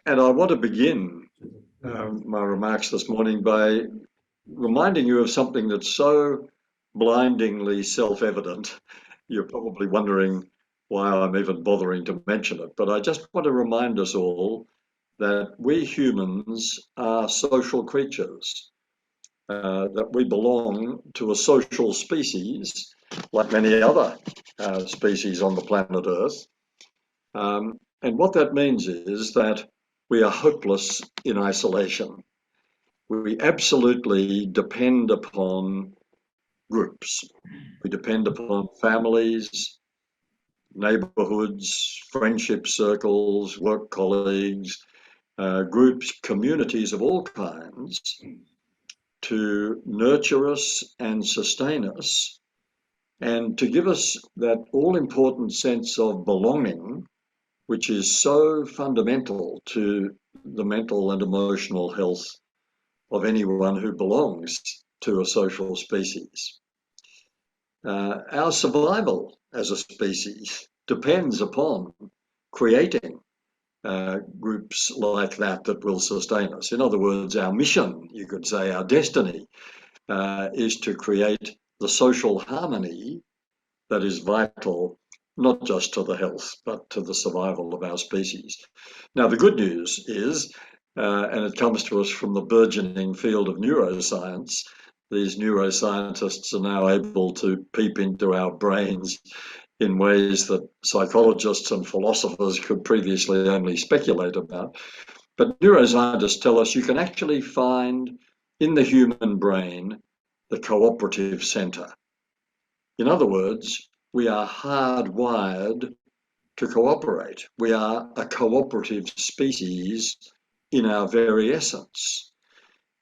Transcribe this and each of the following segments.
And I want to begin my remarks this morning by reminding you of something that's so blindingly self-evident. You're probably wondering why I'm even bothering to mention it, but I just want to remind us all that we humans are social creatures, that we belong to a social species like many other species on the planet Earth. And what that means is that we are hopeless in isolation. We absolutely depend upon groups. We depend upon families, neighborhoods, friendship circles, work colleagues, groups, communities of all kinds to nurture us and sustain us and to give us that all important sense of belonging, which is so fundamental to the mental and emotional health of anyone who belongs to a social species. Our survival as a species depends upon creating groups like that will sustain us. In other words, our mission, you could say, our destiny, is to create the social harmony that is vital, not just to the health, but to the survival of our species. Now, the good news is, and it comes to us from the burgeoning field of neuroscience, these neuroscientists are now able to peep into our brains in ways that psychologists and philosophers could previously only speculate about. But neuroscientists tell us you can actually find in the human brain the cooperative center. In other words, we are hardwired to cooperate. We are a cooperative species in our very essence.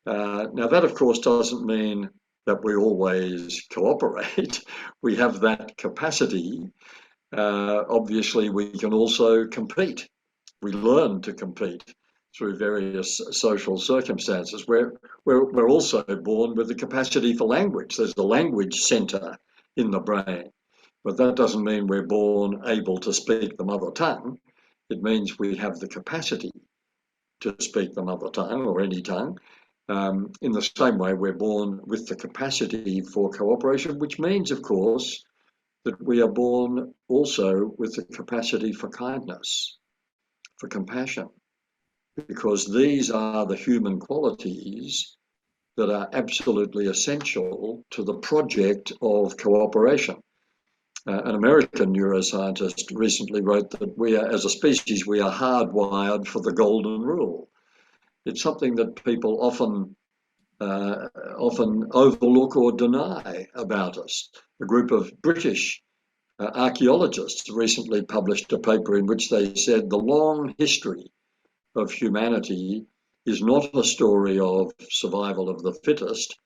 Now, that, of course, doesn't mean that we always cooperate. We have that capacity. Obviously, we can also compete. We learn to compete through various social circumstances. We're also born with the capacity for language. There's the language center in the brain. But that doesn't mean we're born able to speak the mother tongue. It means we have the capacity to speak the mother tongue or any tongue. In the same way, we're born with the capacity for cooperation, which means, of course, that we are born also with the capacity for kindness, for compassion, because these are the human qualities that are absolutely essential to the project of cooperation. An American neuroscientist recently wrote that we are, as a species, we are hardwired for the golden rule. It's something that people often overlook or deny about us. A group of British archaeologists recently published a paper in which they said the long history of humanity is not a story of survival of the fittest,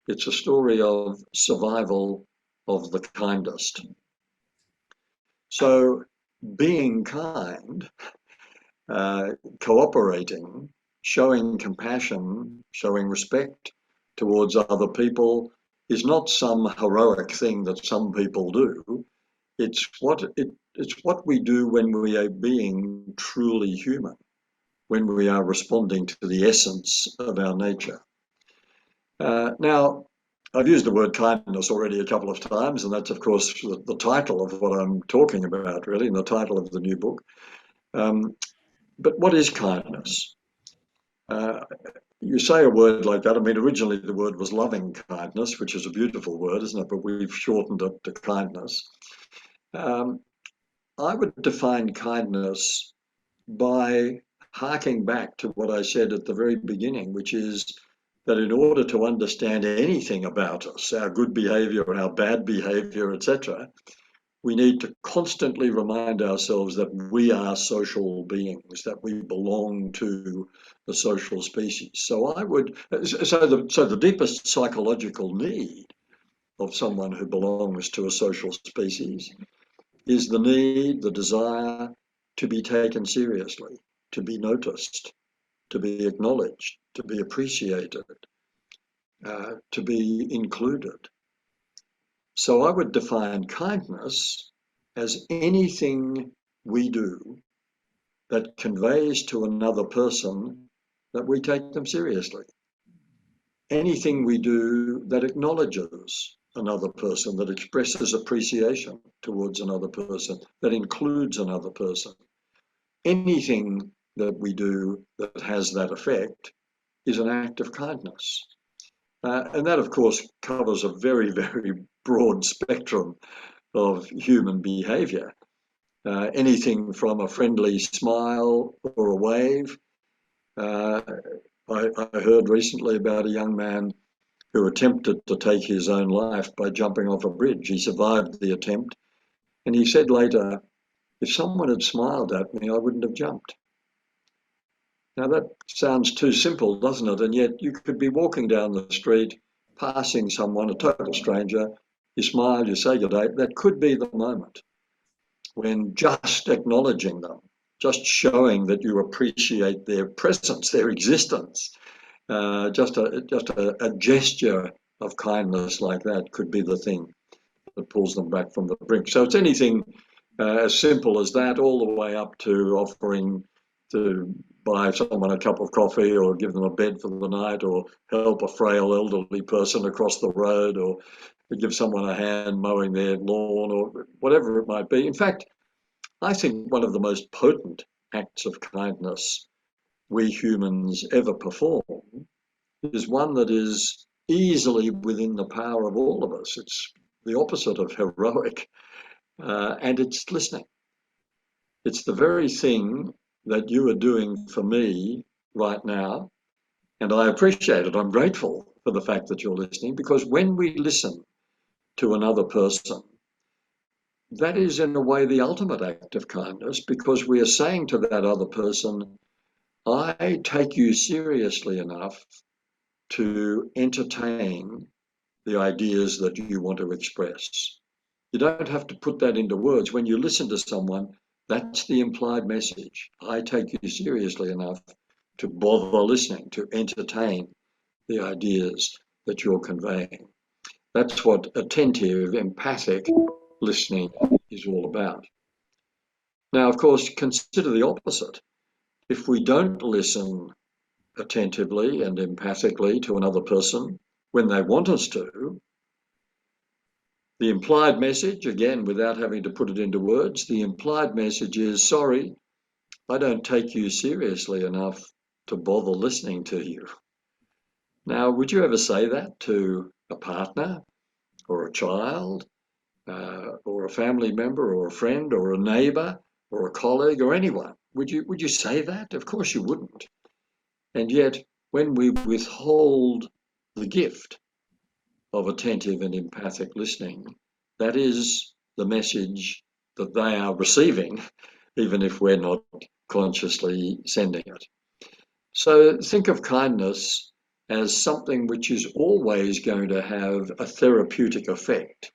it's a story of survival of the kindest. So being kind, cooperating, showing compassion, showing respect towards other people is not some heroic thing that some people do. It's what we do when we are being truly human, when we are responding to the essence of our nature. Now, I've used the word kindness already a couple of times, and that's, of course, the title of what I'm talking about, really, and the title of the new book. But what is kindness? You say a word like that. I mean, originally the word was loving kindness, which is a beautiful word, isn't it? But we've shortened it to kindness. I would define kindness by harking back to what I said at the very beginning, which is that in order to understand anything about us, our good behavior and our bad behavior, etc., we need to constantly remind ourselves that we are social beings, that we belong to the social species. So the deepest psychological need of someone who belongs to a social species is the need, the desire to be taken seriously, to be noticed, to be acknowledged, to be appreciated, to be included. So I would define kindness as anything we do that conveys to another person that we take them seriously. Anything we do that acknowledges another person, that expresses appreciation towards another person, that includes another person. Anything that we do that has that effect is an act of kindness. And that, of course, covers a very, very broad spectrum of human behavior. Anything from a friendly smile or a wave. I heard recently about a young man who attempted to take his own life by jumping off a bridge. He survived the attempt, and he said later, if someone had smiled at me, I wouldn't have jumped. Now that sounds too simple, doesn't it? And yet you could be walking down the street, passing someone, a total stranger, you smile, you say good day. That could be the moment when just acknowledging them, just showing that you appreciate their presence, their existence, just a gesture of kindness like that could be the thing that pulls them back from the brink. So it's anything as simple as that, all the way up to offering to buy someone a cup of coffee or give them a bed for the night or help a frail elderly person across the road or give someone a hand mowing their lawn or whatever it might be. In fact, I think one of the most potent acts of kindness we humans ever perform is one that is easily within the power of all of us. It's the opposite of heroic, and it's listening. It's the very thing that you are doing for me right now, and I appreciate it. I'm grateful for the fact that you're listening, because when we listen to another person, that is in a way the ultimate act of kindness, because we are saying to that other person, I take you seriously enough to entertain the ideas that you want to express. You don't have to put that into words. When you listen to someone, that's the implied message. I take you seriously enough to bother listening, to entertain the ideas that you're conveying. That's what attentive, empathic listening is all about. Now, of course, consider the opposite. If we don't listen attentively and empathically to another person when they want us to, the implied message, again, without having to put it into words, the implied message is, sorry, I don't take you seriously enough to bother listening to you. Now, would you ever say that to a partner or a child or a family member or a friend or a neighbor or a colleague or anyone? Would you say that? Of course you wouldn't. And yet, when we withhold the gift of attentive and empathic listening, that is the message that they are receiving, even if we're not consciously sending it. So think of kindness as something which is always going to have a therapeutic effect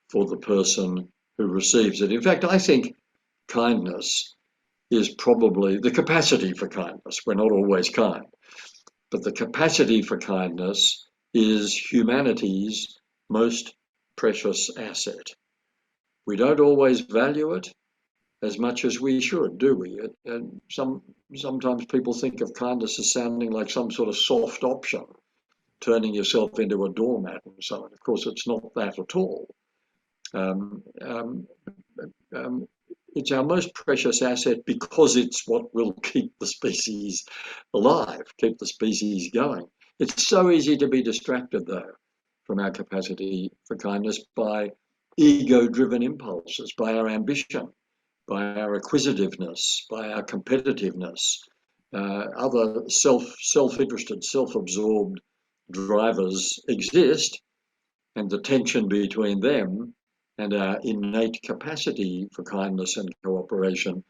for the person who receives it. In fact, I think kindness is probably the capacity for kindness. We're not always kind, but the capacity for kindness is humanity's most precious asset. We don't always value it as much as we should, do we? And sometimes people think of kindness as sounding like some sort of soft option, turning yourself into a doormat and so on. Of course, it's not that at all. Um, um, um, it's our most precious asset because it's what will keep the species alive, keep the species going. It's so easy to be distracted, though, from our capacity for kindness by ego-driven impulses, by our ambition, by our acquisitiveness, by our competitiveness. Other self-interested, self-absorbed drivers exist, and the tension between them and our innate capacity for kindness and cooperation,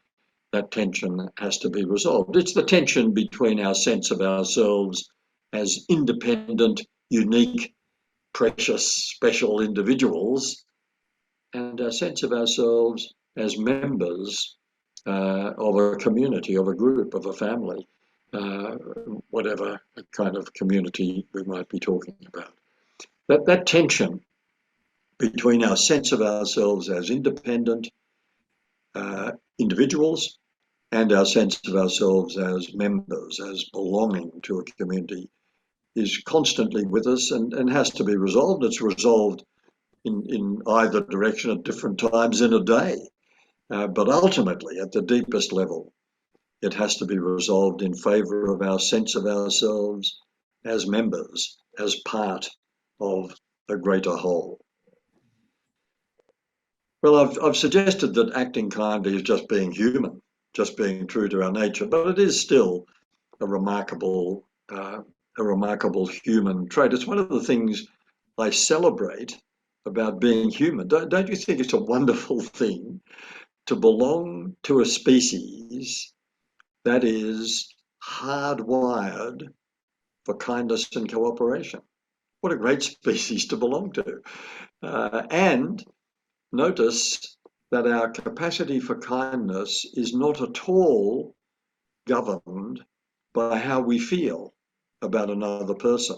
that tension has to be resolved. It's the tension between our sense of ourselves as independent, unique, precious, special individuals and our sense of ourselves as members of a community, of a group, of a family, whatever kind of community we might be talking about. That tension between our sense of ourselves as independent individuals and our sense of ourselves as members, as belonging to a community, is constantly with us and has to be resolved. It's resolved in either direction at different times in a day. But ultimately, at the deepest level, it has to be resolved in favour of our sense of ourselves as members, as part of a greater whole. Well, I've suggested that acting kindly is just being human, just being true to our nature, but it is still a remarkable, a remarkable human trait. It's one of the things I celebrate about being human. Don't you think it's a wonderful thing to belong to a species that is hardwired for kindness and cooperation? What a great species to belong to. And notice that our capacity for kindness is not at all governed by how we feel about another person.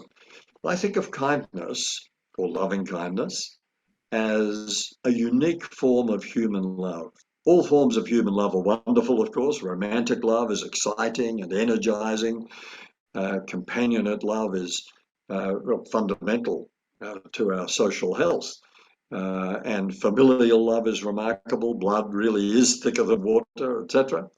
I think of kindness, or loving kindness, as a unique form of human love. All forms of human love are wonderful, of course. Romantic love is exciting and energizing. Companionate love is fundamental to our social health. And familial love is remarkable. Blood really is thicker than water, etc.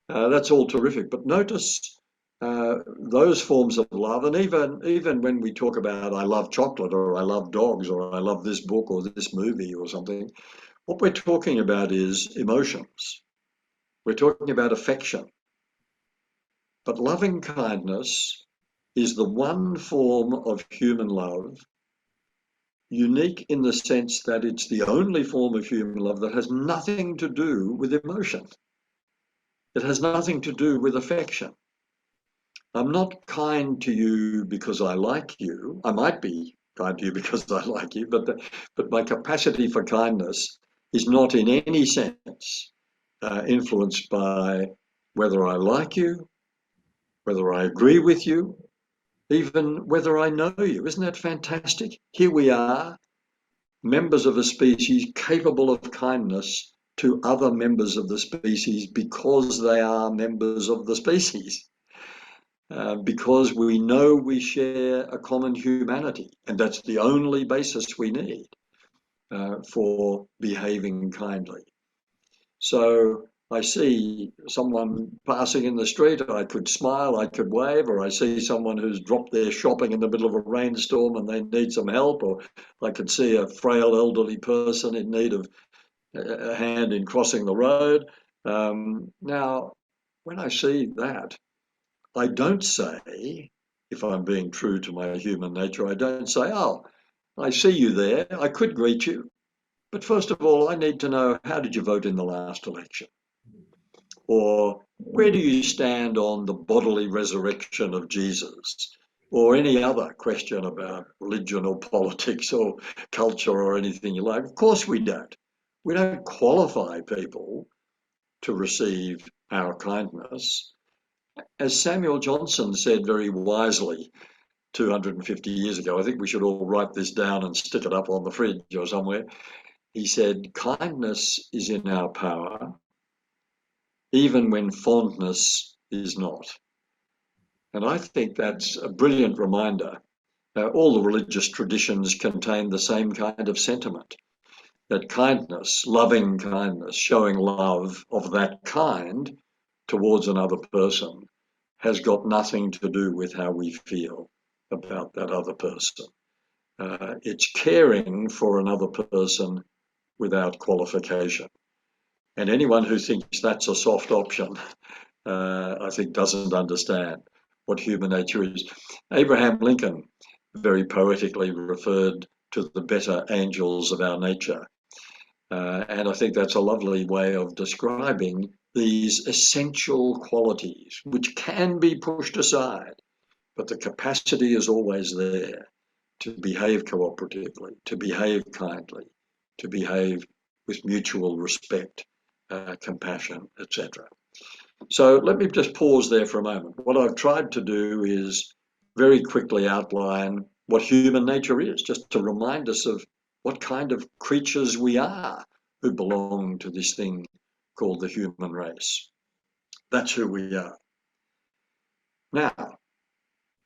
That's all terrific. But notice those forms of love, and even when we talk about I love chocolate or I love dogs or I love this book or this movie or something, what we're talking about is emotions. We're talking about affection. But loving kindness is the one form of human love, unique in the sense that it's the only form of human love that has nothing to do with emotion. It has nothing to do with affection. I'm not kind to you because I like you. I might be kind to you because I like you, but my capacity for kindness is not in any sense influenced by whether I like you, whether I agree with you, even whether I know you. Isn't that fantastic? Here we are, members of a species capable of kindness to other members of the species because they are members of the species. Because we know we share a common humanity, and that's the only basis we need for behaving kindly. So I see someone passing in the street, I could smile, I could wave, or I see someone who's dropped their shopping in the middle of a rainstorm and they need some help, or I could see a frail elderly person in need of a hand in crossing the road. Now, when I see that, I don't say, if I'm being true to my human nature, I don't say, oh, I see you there, I could greet you. But first of all, I need to know, how did you vote in the last election? Or where do you stand on the bodily resurrection of Jesus? Or any other question about religion or politics or culture or anything you like. Of course we don't. We don't qualify people to receive our kindness. As Samuel Johnson said very wisely 250 years ago, I think we should all write this down and stick it up on the fridge or somewhere. He said, kindness is in our power, even when fondness is not. And I think that's a brilliant reminder. All the religious traditions contain the same kind of sentiment, that kindness, loving kindness, showing love of that kind towards another person has got nothing to do with how we feel about that other person. It's caring for another person without qualification. And anyone who thinks that's a soft option, I think doesn't understand what human nature is. Abraham Lincoln very poetically referred to the better angels of our nature. And I think that's a lovely way of describing these essential qualities, which can be pushed aside, but the capacity is always there to behave cooperatively, to behave kindly, to behave with mutual respect, compassion, etc. So let me just pause there for a moment. What I've tried to do is very quickly outline what human nature is, just to remind us of what kind of creatures we are who belong to this thing called the human race. That's who we are. Now,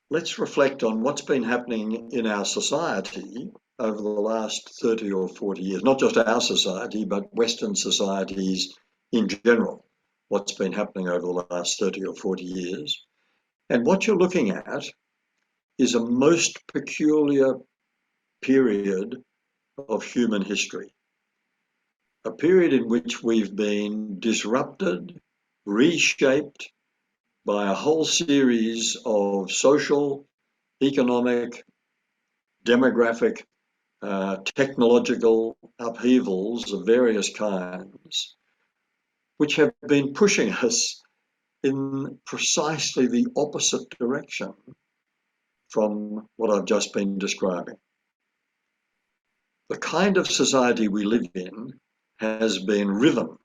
let's reflect on what's been happening in our society over the last 30 or 40 years, not just our society, but Western societies in general, what's been happening over the last 30 or 40 years. And what you're looking at is a most peculiar period of human history, a period in which we've been disrupted, reshaped by a whole series of social, economic, demographic, technological upheavals of various kinds, which have been pushing us in precisely the opposite direction from what I've just been describing. The kind of society we live in has been riven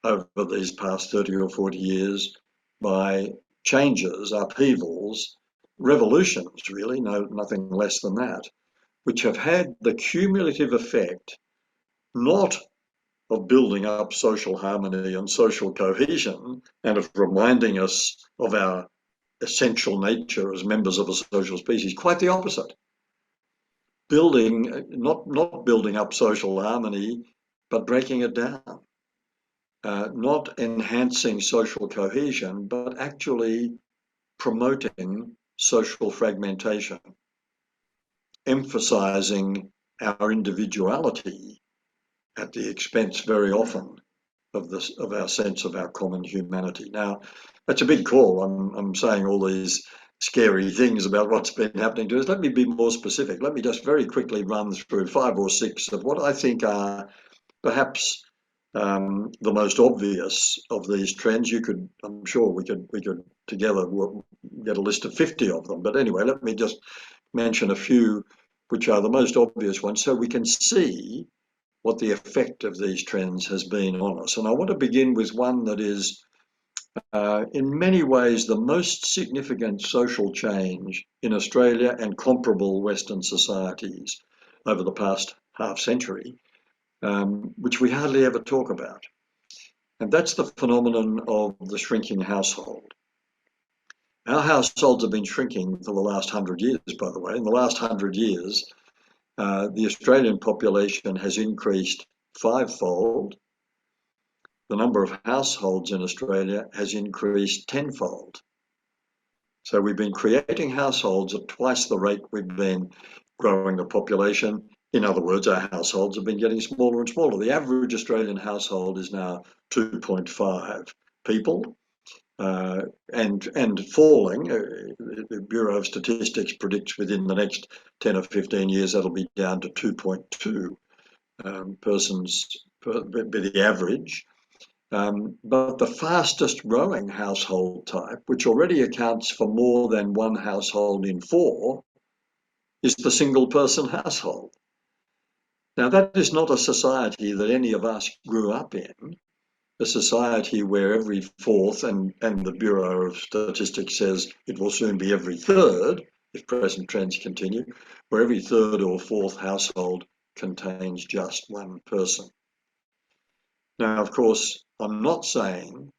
over these past 30 or 40 years by changes, upheavals, revolutions, really, nothing less than that, which have had the cumulative effect not of building up social harmony and social cohesion and of reminding us of our essential nature as members of a social species, quite the opposite. Not building up social harmony, but breaking it down. Not enhancing social cohesion, but actually promoting social fragmentation, emphasizing our individuality at the expense very often of our sense of our common humanity. Now, that's a big call. I'm saying all these scary things about what's been happening to us. Let me be more specific. Let me just very quickly run through 5 or 6 of what I think are perhaps the most obvious of these trends. I'm sure we could together get a list of 50 of them. But anyway, let me just mention a few which are the most obvious ones so we can see what the effect of these trends has been on us. And I want to begin with one that is in many ways the most significant social change in Australia and comparable Western societies over the past half century, which we hardly ever talk about. And that's the phenomenon of the shrinking household. Our households have been shrinking for the last 100 years, by the way. In the last 100 years, the Australian population has increased 5-fold. The number of households in Australia has increased 10-fold. So we've been creating households at twice the rate we've been growing the population. In other words, our households have been getting smaller and smaller. The average Australian household is now 2.5 people and falling. The Bureau of Statistics predicts within the next 10 or 15 years that'll be down to 2.2 persons per the average. But the fastest growing household type, which already accounts for more than 1 household in 4, is the single person household. Now, that is not a society that any of us grew up in, a society where every 4th, and the Bureau of Statistics says it will soon be every 3rd, if present trends continue, where every 3rd or 4th household contains just 1 person. Now, of course, I'm not saying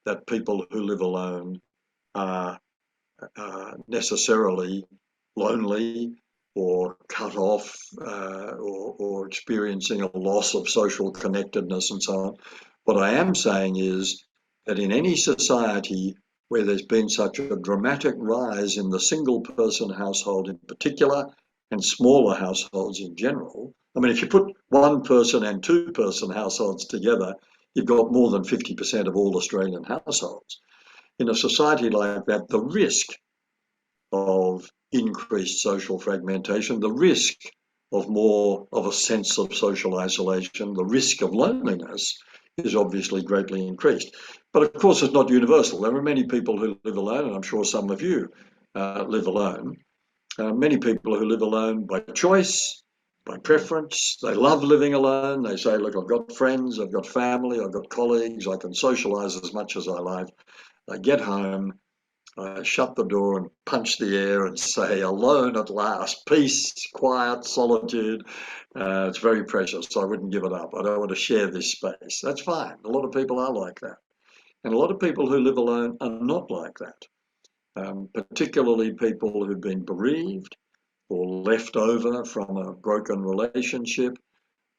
that people who live alone are necessarily lonely or cut off or experiencing a loss of social connectedness and so on. What I am saying is that in any society where there's been such a dramatic rise in the single person household in particular and smaller households in general, I mean, if you put 1 person and 2 person households together, you've got more than 50% of all Australian households. In a society like that, the risk of increased social fragmentation, the risk of more of a sense of social isolation, the risk of loneliness is obviously greatly increased. But of course, it's not universal. There are many people who live alone, and I'm sure some of you live alone. Many people who live alone by choice, by preference. They love living alone. They say, look, I've got friends, I've got family, I've got colleagues, I can socialize as much as I like. I get home, I shut the door and punch the air and say, alone at last, peace, quiet, solitude. It's very precious, so I wouldn't give it up. I don't want to share this space. That's fine. A lot of people are like that. And a lot of people who live alone are not like that, particularly people who've been bereaved or left over from a broken relationship,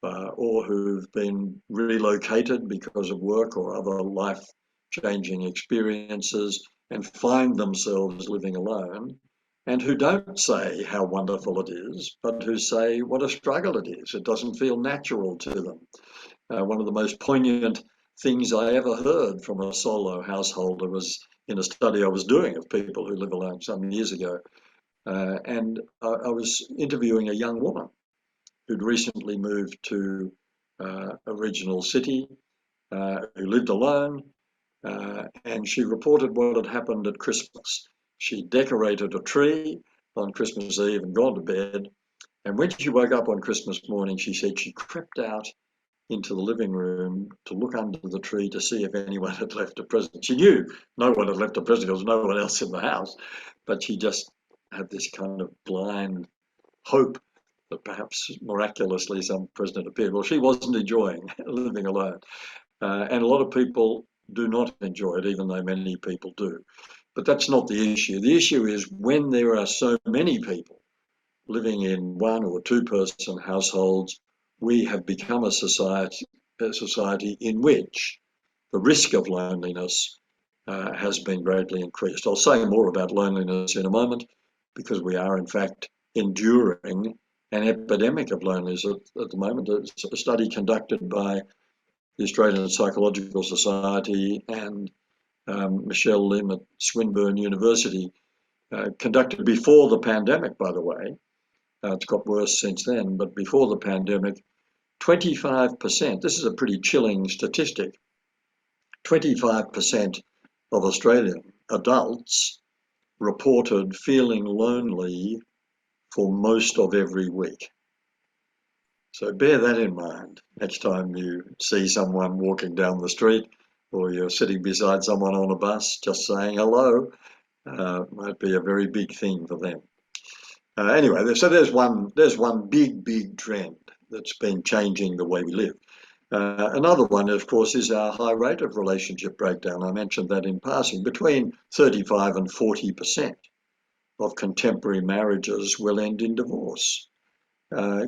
or who've been relocated because of work or other life-changing experiences and find themselves living alone, and who don't say how wonderful it is, but who say what a struggle it is. It doesn't feel natural to them. One of the most poignant things I ever heard from a solo householder was in a study I was doing of people who live alone some years ago. And I was interviewing a young woman who'd recently moved to a regional city, who lived alone, and she reported what had happened at Christmas. She decorated a tree on Christmas Eve and gone to bed. And when she woke up on Christmas morning, she said she crept out into the living room to look under the tree to see if anyone had left a present. She knew no one had left a present, there was no one else in the house, but she just had this kind of blind hope that perhaps miraculously some present appeared. Well, she wasn't enjoying living alone. And a lot of people do not enjoy it, even though many people do. But that's not the issue. The issue is when there are so many people living in one or two person households, we have become a society in which the risk of loneliness has been greatly increased. I'll say more about loneliness in a moment, because we are in fact enduring an epidemic of loneliness at the moment. A study conducted by the Australian Psychological Society and Michelle Lim at Swinburne University, conducted before the pandemic, by the way. It's got worse since then, but before the pandemic, 25%, this is a pretty chilling statistic, 25% of Australian adults reported feeling lonely for most of every week. So bear that in mind next time you see someone walking down the street, or you're sitting beside someone on a bus, just saying hello might be a very big thing for them. Anyway, so there's one big trend that's been changing the way we live. Another one, of course, is our high rate of relationship breakdown. I mentioned that in passing. Between 35 and 40% of contemporary marriages will end in divorce.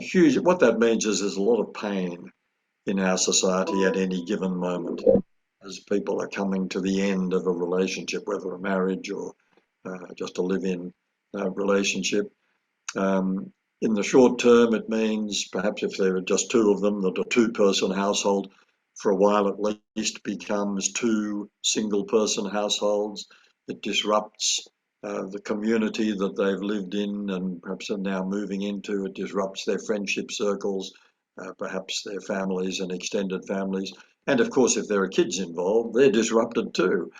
Huge. What that means is there's a lot of pain in our society at any given moment as people are coming to the end of a relationship, whether a marriage or just a live-in relationship. In the short term, it means perhaps if there are just two of them, that a two-person household for a while at least becomes two single-person households. It disrupts the community that they've lived in and perhaps are now moving into. It disrupts their friendship circles, perhaps their families and extended families. And of course, if there are kids involved, they're disrupted too.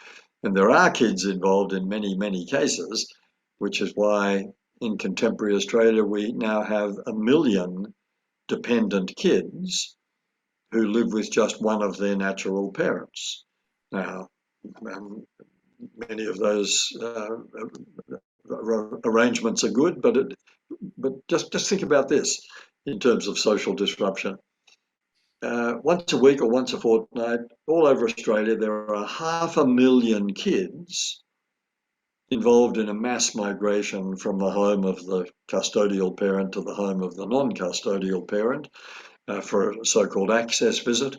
And there are kids involved in many cases, which is why in contemporary Australia, we now have 1 million dependent kids who live with just one of their natural parents. Now, many of those arrangements are good, but just think about this in terms of social disruption. Once a week or once a fortnight, all over Australia, there are 500,000 kids involved in a mass migration from the home of the custodial parent to the home of the non-custodial parent for a so-called access visit.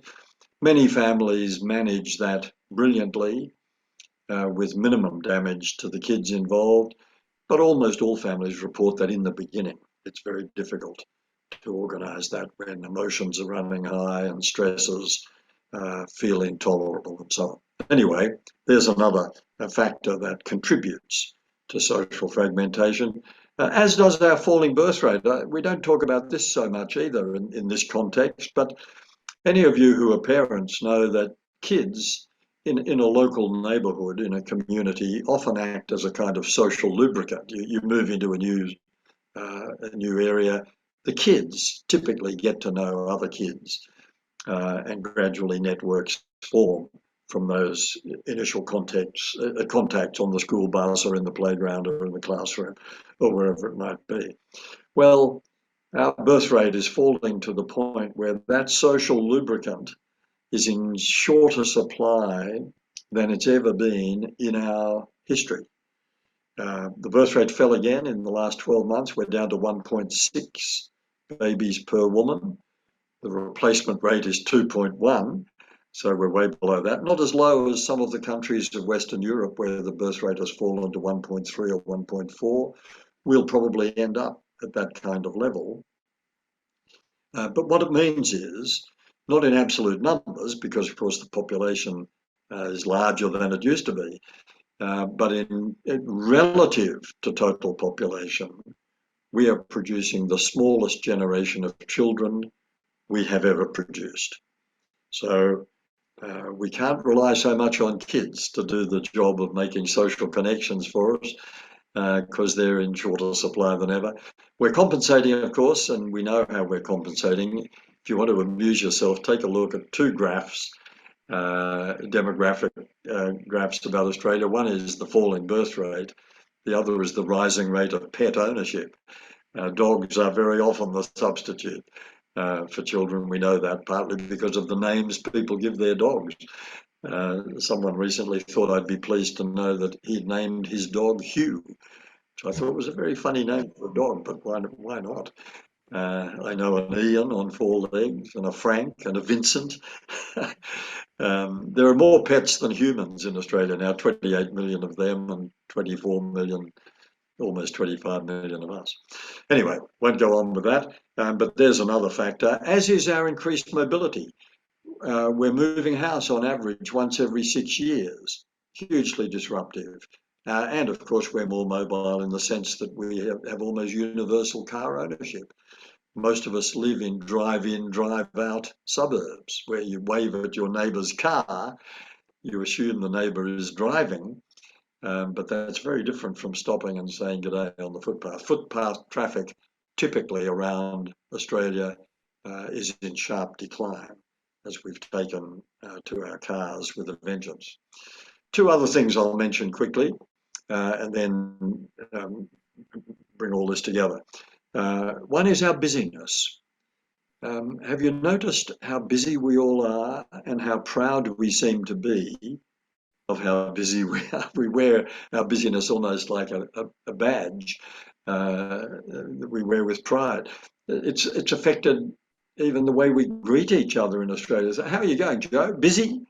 Many families manage that brilliantly with minimum damage to the kids involved, but almost all families report that in the beginning it's very difficult to organise that when emotions are running high and stresses feel intolerable and so on. Anyway, there's another factor that contributes to social fragmentation, as does our falling birth rate. We don't talk about this so much either in this context, but any of you who are parents know that kids in a local neighbourhood, in a community, often act as a kind of social lubricant. You move into a new area, the kids typically get to know other kids, and gradually networks form from those initial contacts on the school bus or in the playground or in the classroom or wherever it might be. Well, our birth rate is falling to the point where that social lubricant is in shorter supply than it's ever been in our history. The birth rate fell again in the last 12 months. We're down to 1.6 babies per woman. The replacement rate is 2.1, so we're way below that. Not as low as some of the countries of Western Europe where the birth rate has fallen to 1.3 or 1.4. We'll probably end up at that kind of level. But what it means is, not in absolute numbers, because of course the population is larger than it used to be, but in relative to total population, we are producing the smallest generation of children we have ever produced. So we can't rely so much on kids to do the job of making social connections for us, because they're in shorter supply than ever. We're compensating, of course, and we know how we're compensating. If you want to amuse yourself, take a look at two graphs, demographic graphs about Australia. One is the falling birth rate. The other is the rising rate of pet ownership. Dogs are very often the substitute for children. We know that partly because of the names people give their dogs. Someone recently thought I'd be pleased to know that he'd named his dog Hugh, which I thought was a very funny name for a dog, but why not? I know an Ian on 4 legs, and a Frank, and a Vincent. There are more pets than humans in Australia now, 28 million of them and 24 million, almost 25 million of us. Anyway, won't go on with that, but there's another factor, as is our increased mobility. We're moving house on average once every 6 years, hugely disruptive. And of course, we're more mobile in the sense that we have almost universal car ownership. Most of us live in drive-in, drive-out suburbs where you wave at your neighbour's car, you assume the neighbour is driving, but that's very different from stopping and saying good day on the footpath. Footpath traffic typically around Australia is in sharp decline, as we've taken to our cars with a vengeance. 2 other things I'll mention quickly, and then bring all this together. One is our busyness. Have you noticed how busy we all are and how proud we seem to be of how busy we are? We wear our busyness almost like a badge that we wear with pride. It's affected even the way we greet each other in Australia. So, how are you going, Joe? Busy?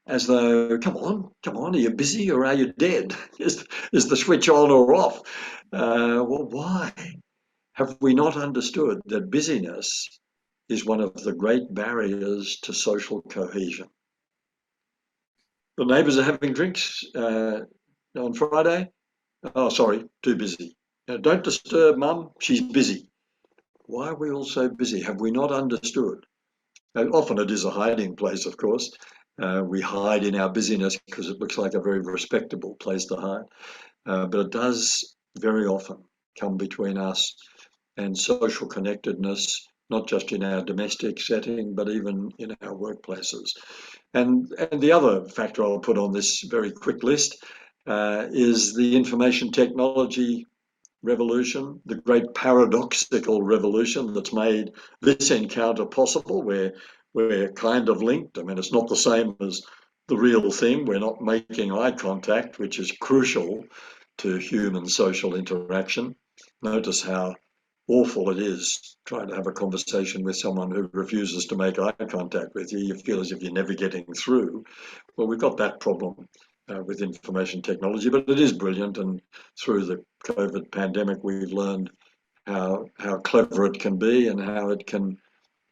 As though, come on, are you busy or are you dead? Is the switch on or off? Well, why? Have we not understood that busyness is one of the great barriers to social cohesion? The neighbours are having drinks on Friday. Oh, sorry, too busy. Don't disturb Mum, she's busy. Why are we all so busy? Have we not understood? Often it is a hiding place, of course. We hide in our busyness because it looks like a very respectable place to hide. But it does very often come between us and social connectedness, not just in our domestic setting, but even in our workplaces. And the other factor I'll put on this very quick list is the information technology revolution, the great paradoxical revolution that's made this encounter possible, where we're kind of linked. I mean, it's not the same as the real thing. We're not making eye contact, which is crucial to human social interaction. Notice how awful it is trying to have a conversation with someone who refuses to make eye contact with you. You feel as if you're never getting through. Well, we've got that problem with information technology, but it is brilliant. And through the COVID pandemic, we've learned how clever it can be and how it can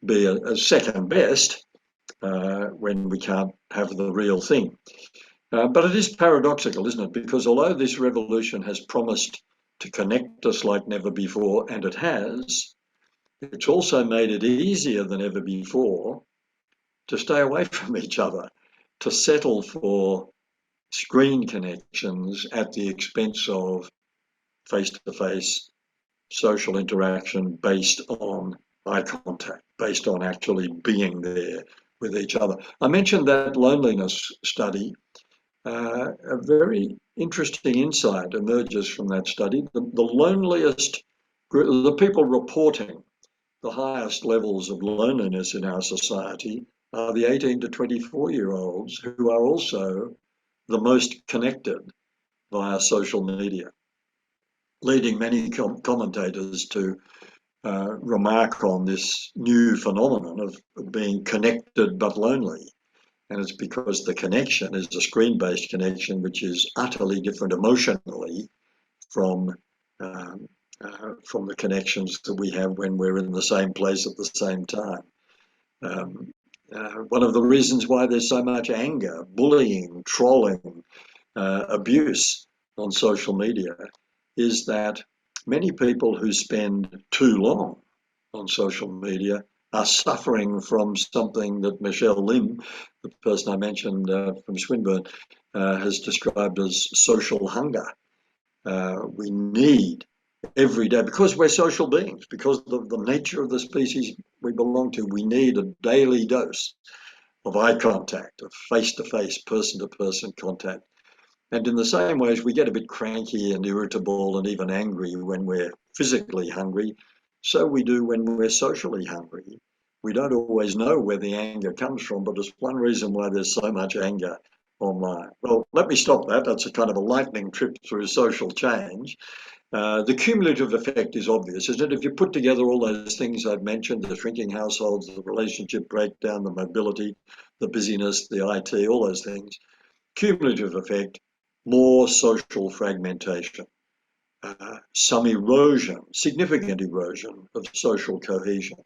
be a second best when we can't have the real thing. But it is paradoxical, isn't it? Because although this revolution has promised to connect us like never before, and it has, it's also made it easier than ever before to stay away from each other, to settle for screen connections at the expense of face-to-face social interaction based on eye contact, based on actually being there with each other. I mentioned that loneliness study. A very interesting insight emerges from that study. The loneliest group, the people reporting the highest levels of loneliness in our society are the 18 to 24-year-olds who are also the most connected via social media, leading many commentators to remark on this new phenomenon of being connected but lonely. And it's because the connection is a screen-based connection, which is utterly different emotionally from the connections that we have when we're in the same place at the same time. One of the reasons why there's so much anger, bullying, trolling, abuse on social media is that many people who spend too long on social media are suffering from something that Michelle Lim, the person I mentioned from Swinburne, has described as social hunger. We need every day, because we're social beings, because of the nature of the species we belong to, we need a daily dose of eye contact, of face-to-face, person-to-person contact. And in the same way as we get a bit cranky and irritable and even angry when we're physically hungry, so we do when we're socially hungry. We don't always know where the anger comes from, but it's one reason why there's so much anger online. Well, let me stop that. That's a kind of a lightning trip through social change. The cumulative effect is obvious, isn't it? If you put together all those things I've mentioned, the shrinking households, the relationship breakdown, the mobility, the busyness, the IT, all those things, cumulative effect, more social fragmentation, some erosion, significant erosion of social cohesion,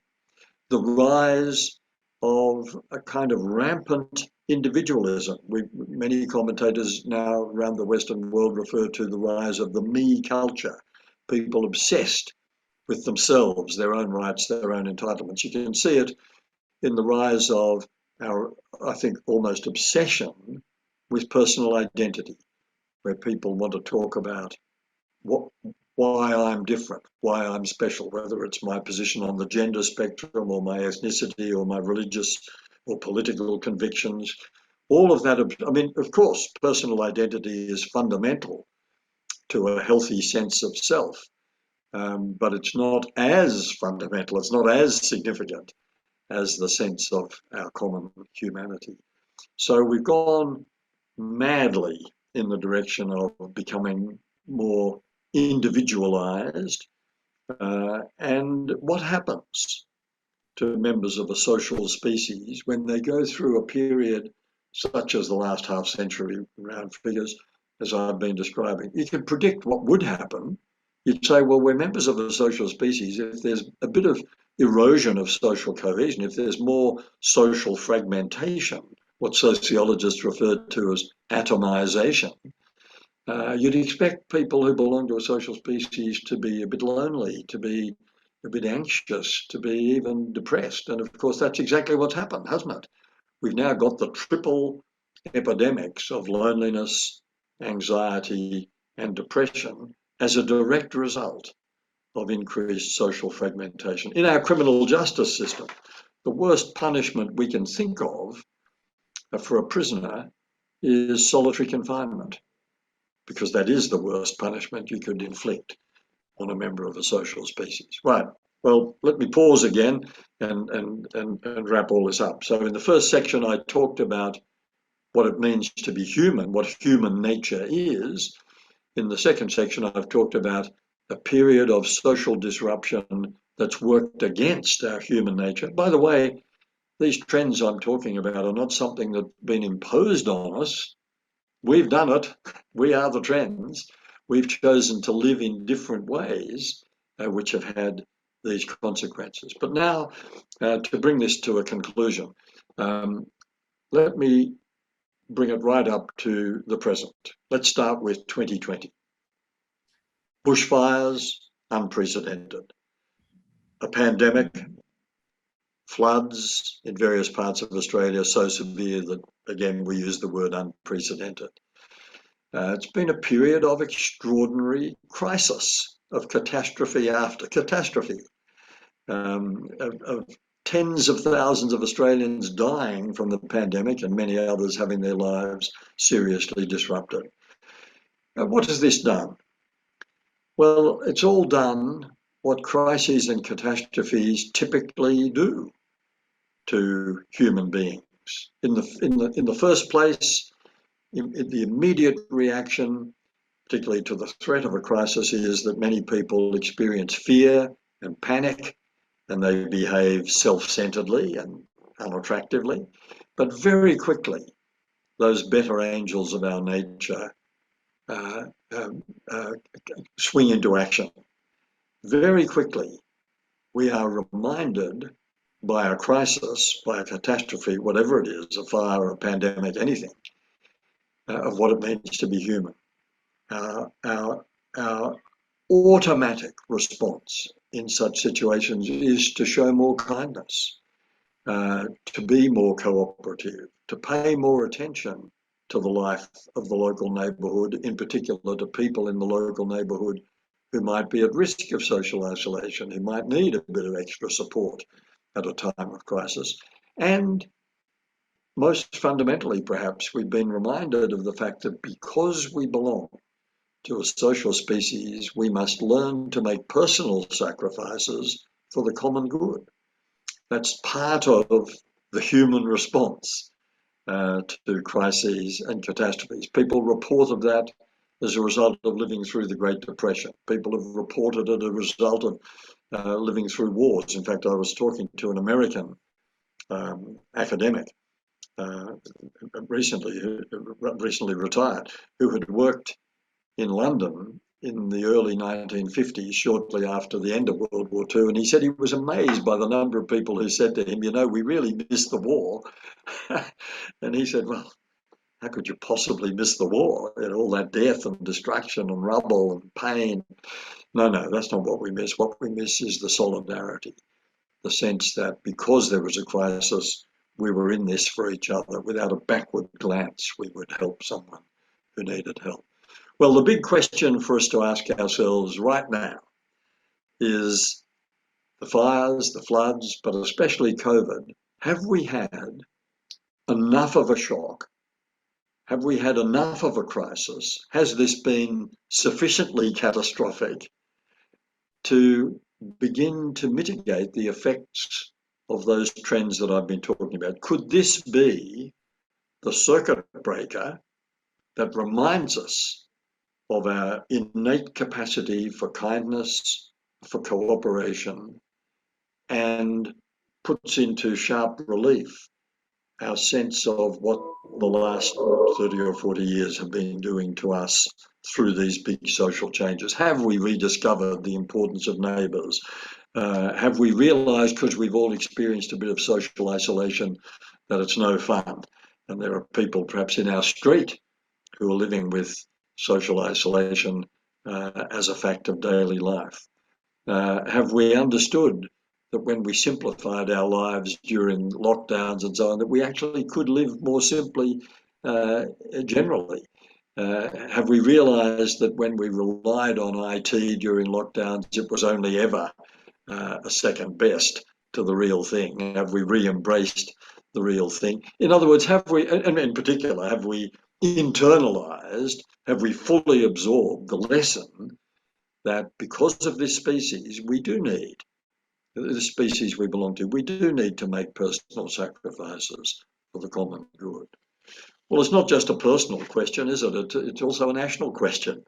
the rise of a kind of rampant individualism. Many commentators now around the Western world refer to the rise of the me culture, people obsessed with themselves, their own rights, their own entitlements. You can see it in the rise of our, I think, almost obsession with personal identity, where people want to talk about why I'm different, why I'm special, whether it's my position on the gender spectrum or my ethnicity or my religious or political convictions. All of that, I mean, of course, personal identity is fundamental to a healthy sense of self, but it's not as fundamental, it's not as significant as the sense of our common humanity. So we've gone madly in the direction of becoming more individualized. And what happens to members of a social species when they go through a period such as the last half century, round figures, as I've been describing? You can predict what would happen. You'd say, well, we're members of a social species. If there's a bit of erosion of social cohesion, if there's more social fragmentation, what sociologists refer to as atomization, you'd expect people who belong to a social species to be a bit lonely, to be a bit anxious, to be even depressed. And of course, that's exactly what's happened, hasn't it? We've now got the triple epidemics of loneliness, anxiety, and depression as a direct result of increased social fragmentation. In our criminal justice system, the worst punishment we can think of for a prisoner is solitary confinement, because that is the worst punishment you could inflict on a member of a social species. Right. Well, let me pause again and wrap all this up. So in the first section, I talked about what it means to be human, what human nature is. In the second section, I've talked about a period of social disruption that's worked against our human nature. By the way, these trends I'm talking about are not something that's been imposed on us. We've done it. We are the trends. We've chosen to live in different ways, which have had these consequences. But now, to bring this to a conclusion, let me bring it right up to the present. Let's start with 2020. Bushfires, unprecedented. A pandemic, floods in various parts of Australia so severe that, again, we use the word unprecedented. It's been a period of extraordinary crisis, of catastrophe after catastrophe, of tens of thousands of Australians dying from the pandemic and many others having their lives seriously disrupted. What has this done? Well, it's all done what crises and catastrophes typically do to human beings. In the first place, the immediate reaction, particularly to the threat of a crisis, is that many people experience fear and panic, and they behave self-centeredly and unattractively. But very quickly, those better angels of our nature uh, uh, swing into action. Very quickly, we are reminded by a crisis, by a catastrophe, whatever it is, a fire, a pandemic, anything, of what it means to be human. Our automatic response in such situations is to show more kindness, to be more cooperative, to pay more attention to the life of the local neighbourhood, in particular to people in the local neighbourhood who might be at risk of social isolation, who might need a bit of extra support at a time of crisis. And most fundamentally, perhaps, we've been reminded of the fact that because we belong to a social species, we must learn to make personal sacrifices for the common good. That's part of the human response to crises and catastrophes. People report of that as a result of living through the Great Depression. People have reported it as a result of living through wars. In fact, I was talking to an American academic recently retired, who had worked in London in the early 1950s, shortly after the end of World War II. And he said he was amazed by the number of people who said to him, you know, we really missed the war. And he said, well, how could you possibly miss the war? You know, all that death and destruction and rubble and pain. No, that's not what we miss. What we miss is the solidarity, the sense that because there was a crisis, we were in this for each other. Without a backward glance, we would help someone who needed help. Well, the big question for us to ask ourselves right now is the fires, the floods, but especially COVID. Have we had enough of a shock? Have we had enough of a crisis? Has this been sufficiently catastrophic to begin to mitigate the effects of those trends that I've been talking about? Could this be the circuit breaker that reminds us of our innate capacity for kindness, for cooperation, and puts into sharp relief our sense of what the last 30 or 40 years have been doing to us through these big social changes? Have we rediscovered the importance of neighbours? Have we realised, because we've all experienced a bit of social isolation, that it's no fun? And there are people perhaps in our street who are living with social isolation as a fact of daily life. Have we understood that when we simplified our lives during lockdowns and so on, that we actually could live more simply generally? Have we realised that when we relied on IT during lockdowns, it was only ever a second best to the real thing? Have we re-embraced the real thing? In other words, have we, and in particular, have we internalized, have we fully absorbed the lesson that because of this species, we do need, the species we belong to, we do need to make personal sacrifices for the common good? Well, it's not just a personal question, is it? It's also a national question.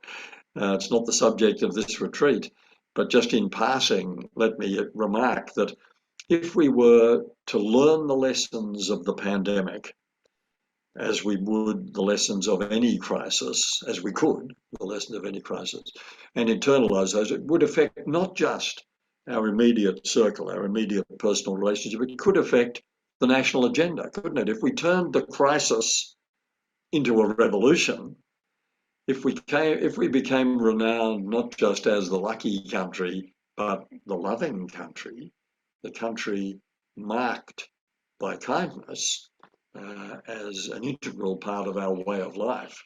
It's not the subject of this retreat, but just in passing, let me remark that if we were to learn the lessons of the pandemic, as we would the lessons of any crisis, as we could, the lessons of any crisis, and internalise those, it would affect not just our immediate circle, our immediate personal relationship, it could affect the national agenda, couldn't it? If we turned the crisis into a revolution, if we became renowned not just as the lucky country, but the loving country, the country marked by kindness as an integral part of our way of life,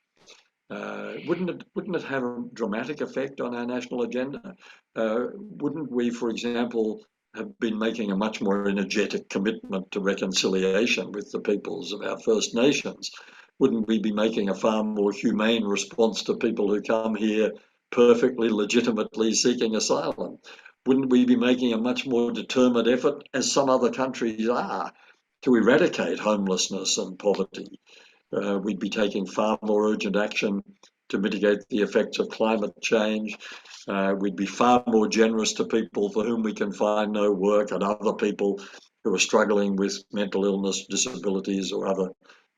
wouldn't it have a dramatic effect on our national agenda? Wouldn't we, for example, have been making a much more energetic commitment to reconciliation with the peoples of our First Nations? Wouldn't we be making a far more humane response to people who come here perfectly legitimately seeking asylum? Wouldn't we be making a much more determined effort, as some other countries are, to eradicate homelessness and poverty? We'd be taking far more urgent action to mitigate the effects of climate change. We'd be far more generous to people for whom we can find no work and other people who are struggling with mental illness, disabilities, or other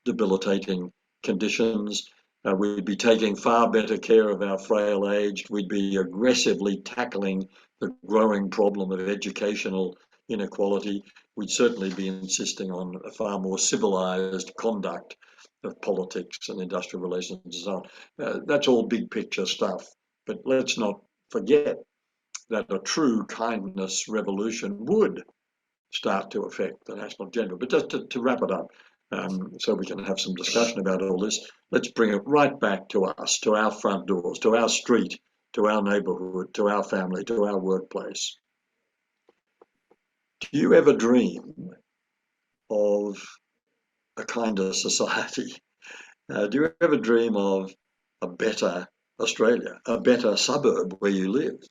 debilitating conditions. We'd be taking far better care of our frail aged. We'd be aggressively tackling the growing problem of educational inequality. We'd certainly be insisting on a far more civilized conduct of politics and industrial relations and so on. That's all big picture stuff. But let's not forget that a true kindness revolution would start to affect the national agenda. But just to wrap it up, so we can have some discussion about all this, let's bring it right back to us, to our front doors, to our street, to our neighbourhood, to our family, to our workplace. Do you ever dream of a kinder society? Do you ever dream of a better Australia, a better suburb where you live,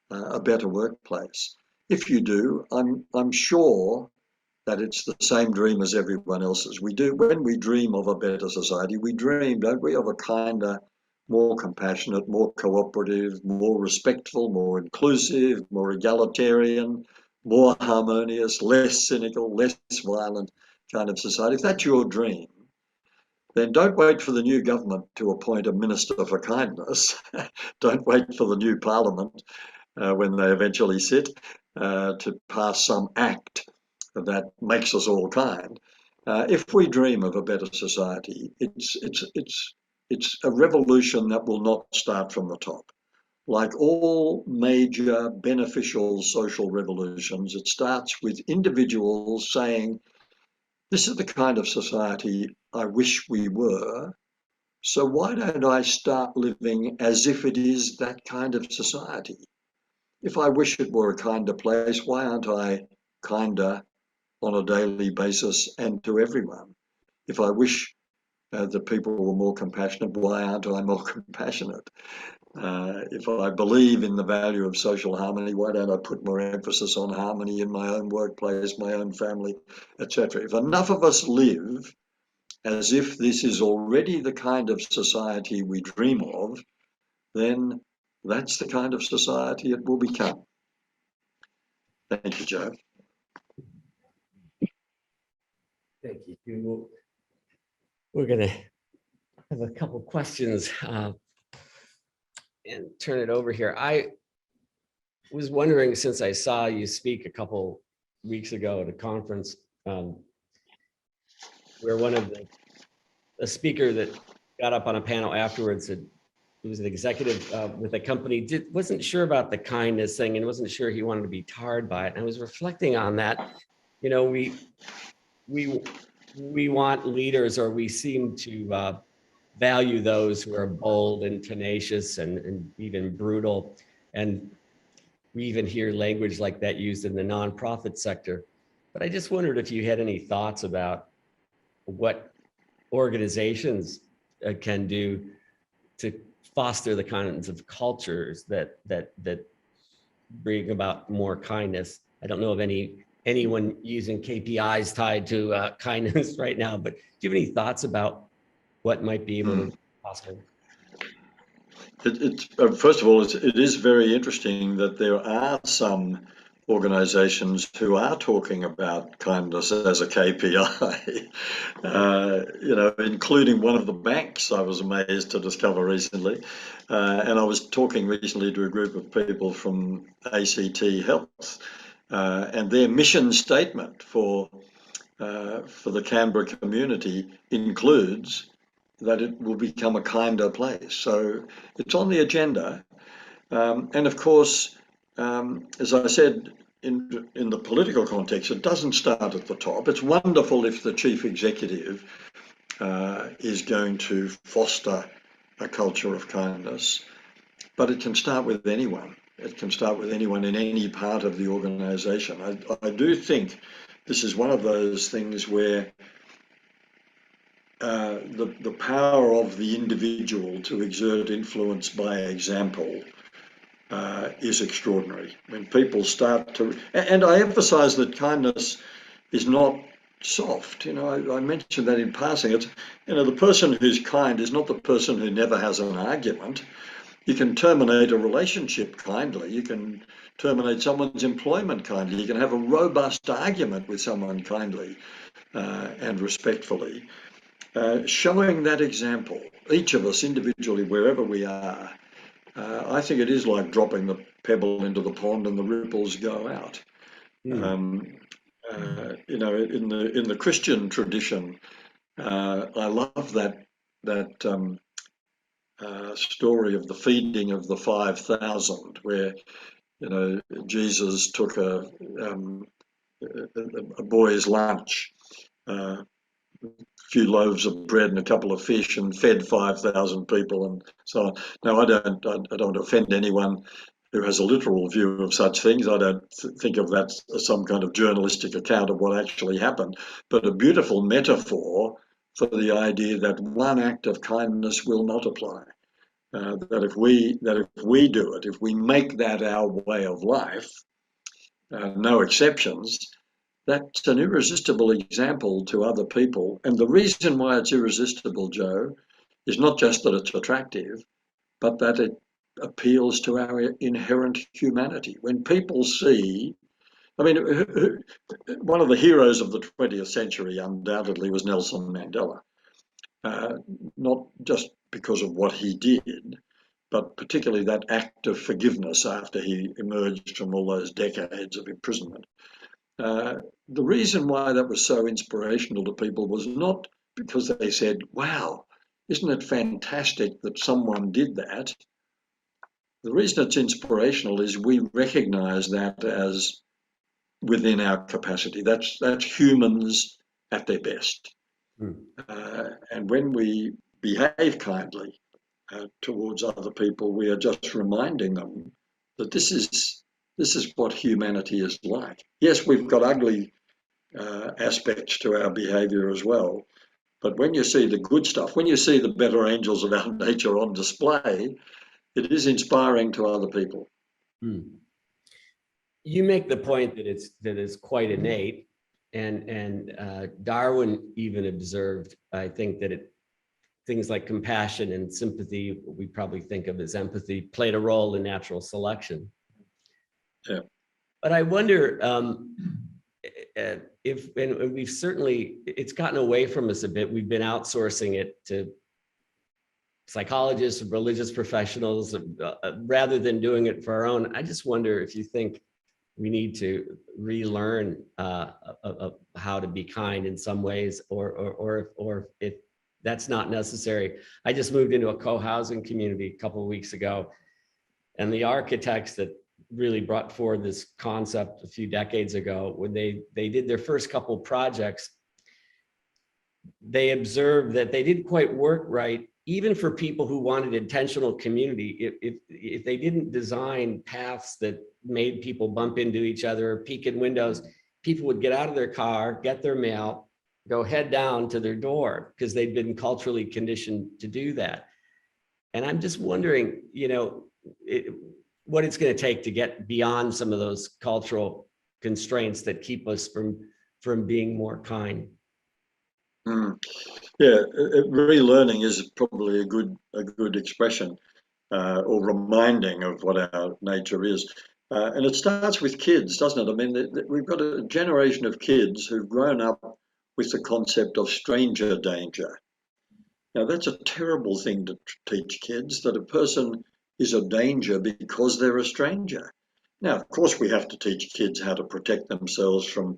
a better workplace? If you do, I'm sure that it's the same dream as everyone else's. We do, when we dream of a better society, we dream, don't we, of a kinder, more compassionate, more cooperative, more respectful, more inclusive, more egalitarian, more harmonious, less cynical, less violent kind of society. If that's your dream, then don't wait for the new government to appoint a minister for kindness. Don't wait for the new parliament when they eventually sit to pass some act that makes us all kind. If we dream of a better society, it's a revolution that will not start from the top. Like all major beneficial social revolutions, it starts with individuals saying, this is the kind of society I wish we were, so why don't I start living as if it is that kind of society? If I wish it were a kinder place, why aren't I kinder on a daily basis and to everyone? If I wish that people were more compassionate, why aren't I more compassionate? If I believe in the value of social harmony, why don't I put more emphasis on harmony in my own workplace, my own family, etc.? If enough of us live as if this is already the kind of society we dream of, then that's the kind of society it will become. Thank you, Joe. Thank you, Hugh. We're going to have a couple questions and turn it over here. I was wondering, since I saw you speak a couple weeks ago at a conference where one of the speaker that got up on a panel afterwards said he was an executive with a company, wasn't sure about the kindness thing and wasn't sure he wanted to be tarred by it. And I was reflecting on that. You know, we want leaders, or we seem to value those who are bold and tenacious and even brutal. And we even hear language like that used in the nonprofit sector. But I just wondered if you had any thoughts about what organizations can do to foster the kinds of cultures that bring about more kindness. I don't know of anyone using KPIs tied to kindness right now, but do you have any thoughts about what might be able to be possible? First of all, it is very interesting that there are some organizations who are talking about kindness as a KPI, including one of the banks I was amazed to discover recently. And I was talking recently to a group of people from ACT Health, and their mission statement for the Canberra community includes that it will become a kinder place. So it's on the agenda. And of course, as I said, in the political context, it doesn't start at the top. It's wonderful if the chief executive is going to foster a culture of kindness, but it can start with anyone. It can start with anyone in any part of the organisation. I do think this is one of those things where the power of the individual to exert influence by example is extraordinary. When people start to, and I emphasize that kindness is not soft. I mentioned that in passing. It's, the person who's kind is not the person who never has an argument. You can terminate a relationship kindly. You can terminate someone's employment kindly. You can have a robust argument with someone kindly and respectfully. Showing that example, each of us individually, wherever we are, I think it is like dropping the pebble into the pond and the ripples go out. Um, in the Christian tradition, I love that story of the feeding of the 5,000, where Jesus took a boy's lunch, a few loaves of bread and a couple of fish, and fed 5,000 people, and so on. Now, I don't want to offend anyone who has a literal view of such things. I don't think of that as some kind of journalistic account of what actually happened, but a beautiful metaphor for the idea that one act of kindness will multiply. That if we do it, if we make that our way of life, no exceptions, that's an irresistible example to other people. And the reason why it's irresistible, Joe, is not just that it's attractive, but that it appeals to our inherent humanity. When people see, I mean, one of the heroes of the 20th century undoubtedly was Nelson Mandela, not just because of what he did, but particularly that act of forgiveness after he emerged from all those decades of imprisonment. The reason why that was so inspirational to people was not because they said, wow, isn't it fantastic that someone did that? The reason it's inspirational is we recognize that as within our capacity. That's humans at their best. And when we behave kindly towards other people, we are just reminding them that this is what humanity is like. Yes, we've got ugly aspects to our behavior as well, but when you see the good stuff, when you see the better angels of our nature on display, it is inspiring to other people. You make the point that it's quite innate, and Darwin even observed, I think, that things like compassion and sympathy, what we probably think of as empathy, played a role in natural selection. Yeah. But I wonder if, and we've certainly, it's gotten away from us a bit. We've been outsourcing it to psychologists, religious professionals, rather than doing it for our own. I just wonder if you think we need to relearn how to be kind in some ways, or if that's not necessary. I just moved into a co-housing community a couple of weeks ago, and the architects that really brought forward this concept a few decades ago, when they did their first couple of projects, they observed that they didn't quite work right, even for people who wanted intentional community. If they didn't design paths that made people bump into each other or peek in windows, people would get out of their car, get their mail, go head down to their door because they'd been culturally conditioned to do that. And I'm just wondering, what it's going to take to get beyond some of those cultural constraints that keep us from being more kind. Yeah, relearning is probably a good expression, or reminding of what our nature is. And it starts with kids, doesn't it? I mean, we've got a generation of kids who've grown up with the concept of stranger danger. Now, that's a terrible thing to teach kids, that a person is a danger because they're a stranger. Now, of course, we have to teach kids how to protect themselves from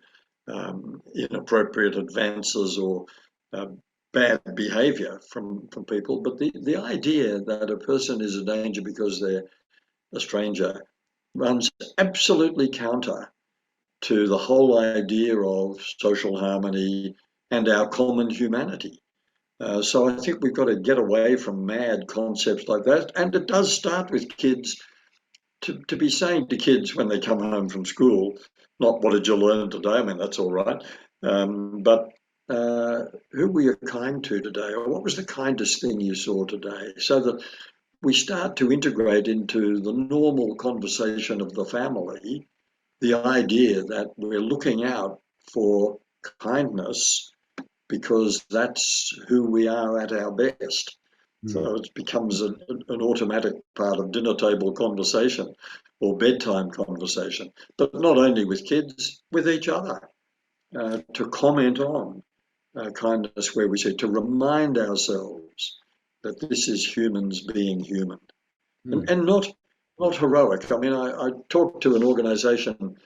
inappropriate advances or bad behavior from people. But the idea that a person is a danger because they're a stranger runs absolutely counter to the whole idea of social harmony and our common humanity. So I think we've got to get away from mad concepts like that. And it does start with kids, to be saying to kids when they come home from school, not what did you learn today? I mean, that's all right. But who were you kind to today? Or what was the kindest thing you saw today? So that we start to integrate into the normal conversation of the family the idea that we're looking out for kindness because that's who we are at our best. So it becomes an automatic part of dinner table conversation or bedtime conversation, but not only with kids, with each other, to comment on kindness where we see, to remind ourselves that this is humans being human, and not heroic. I mean, I talked to an organisation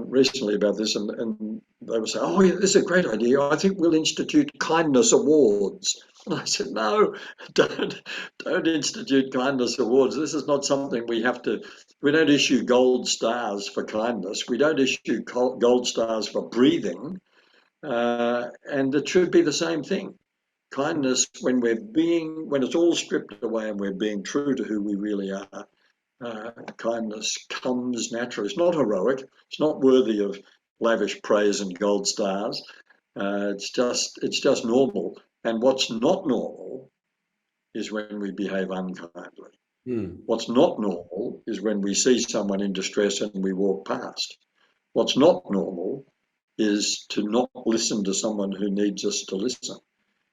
recently about this, and they were saying, "Oh, yeah, this is a great idea. I think we'll institute kindness awards." And I said, "No, don't institute kindness awards. This is not something we have to. We don't issue gold stars for kindness. We don't issue gold stars for breathing, and it should be the same thing. Kindness, when it's all stripped away and we're being true to who we really are, kindness comes naturally. It's not heroic. It's not worthy of lavish praise and gold stars. It's just normal. And what's not normal is when we behave unkindly. What's not normal is when we see someone in distress and we walk past. What's not normal is to not listen to someone who needs us to listen.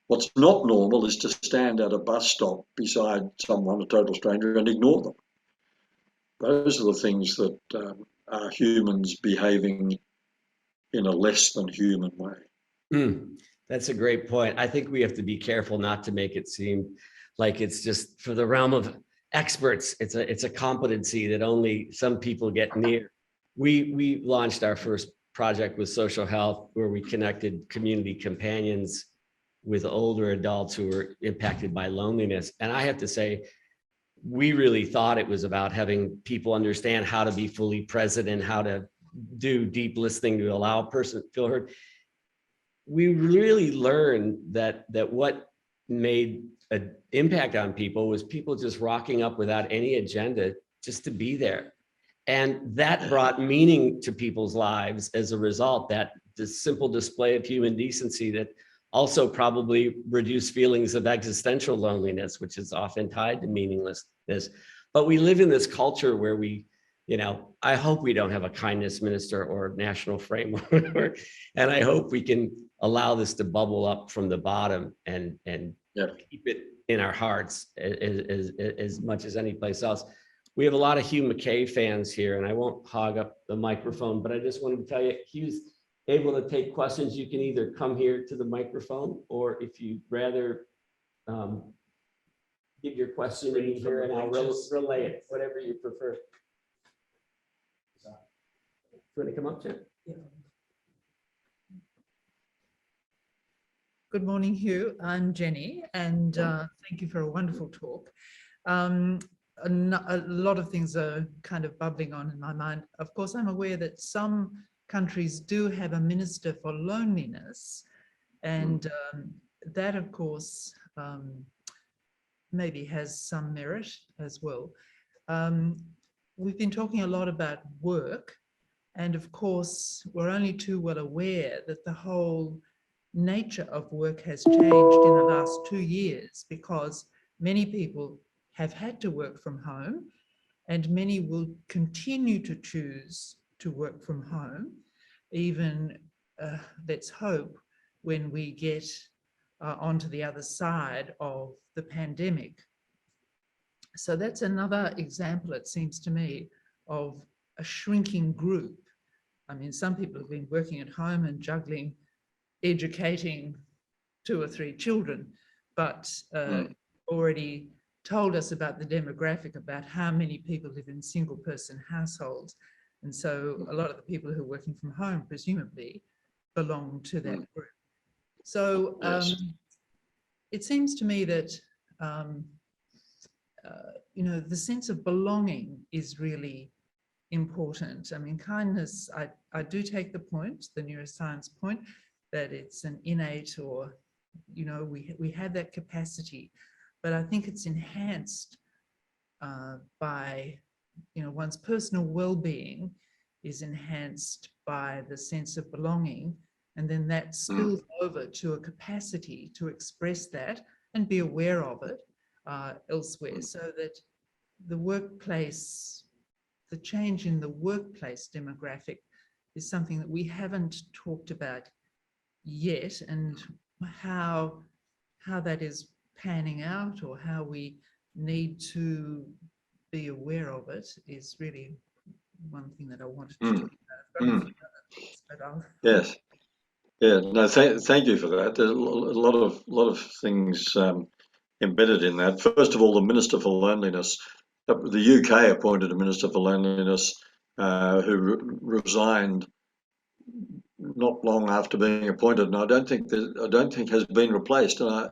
What's not normal is to stand at a bus stop beside someone, a total stranger, and ignore them. Those are the things that are humans behaving in a less than human way. That's a great point. I think we have to be careful not to make it seem like it's just for the realm of experts. It's a competency that only some people get near. We launched our first project with social health, where we connected community companions with older adults who were impacted by loneliness. And I have to say, we really thought it was about having people understand how to be fully present and how to do deep listening to allow a person to feel heard. We really learned that what made an impact on people was people just rocking up without any agenda, just to be there. And that brought meaning to people's lives as a result, that the simple display of human decency that also probably reduced feelings of existential loneliness, which is often tied to meaninglessness. But we live in this culture where we, I hope we don't have a kindness minister or national framework. And I hope we can allow this to bubble up from the bottom and keep it in our hearts as much as any place else. We have a lot of Hugh Mackay fans here, and I won't hog up the microphone, but I just wanted to tell you, Hugh's able to take questions. You can either come here to the microphone, or if you'd rather give your question in here and I'll relay it, whatever you prefer. You want to come up, Jen? Yeah. Good morning, Hugh. I'm Jenny, and thank you for a wonderful talk. A lot of things are kind of bubbling on in my mind. Of course, I'm aware that some countries do have a minister for loneliness, and that, of course, maybe has some merit as well. We've been talking a lot about work, and of course, we're only too well aware that the whole nature of work has changed in the last 2 years, because many people have had to work from home, and many will continue to choose to work from home, even, let's hope, when we get onto the other side of the pandemic. So that's another example, it seems to me, of a shrinking group. I mean, some people have been working at home and juggling, educating 2 or 3 children, but already told us about the demographic, about how many people live in single person households. And so a lot of the people who are working from home presumably belong to that group. So it seems to me that, the sense of belonging is really important. I mean, kindness, I do take the point, the neuroscience point, that it's an innate, or, we have that capacity, but I think it's enhanced by, one's personal well-being is enhanced by the sense of belonging, and then that spills over to a capacity to express that and be aware of it elsewhere, so that the workplace, the change in the workplace demographic is something that we haven't talked about yet, and how that is panning out, or how we need to be aware of it, is really one thing that I wanted to talk about. I've got a few other thoughts, but I'll... Yes. Yeah. No. Thank you for that. There's a lot of things embedded in that. First of all, the Minister for Loneliness. The UK appointed a Minister for Loneliness who resigned not long after being appointed, and I don't think has been replaced. And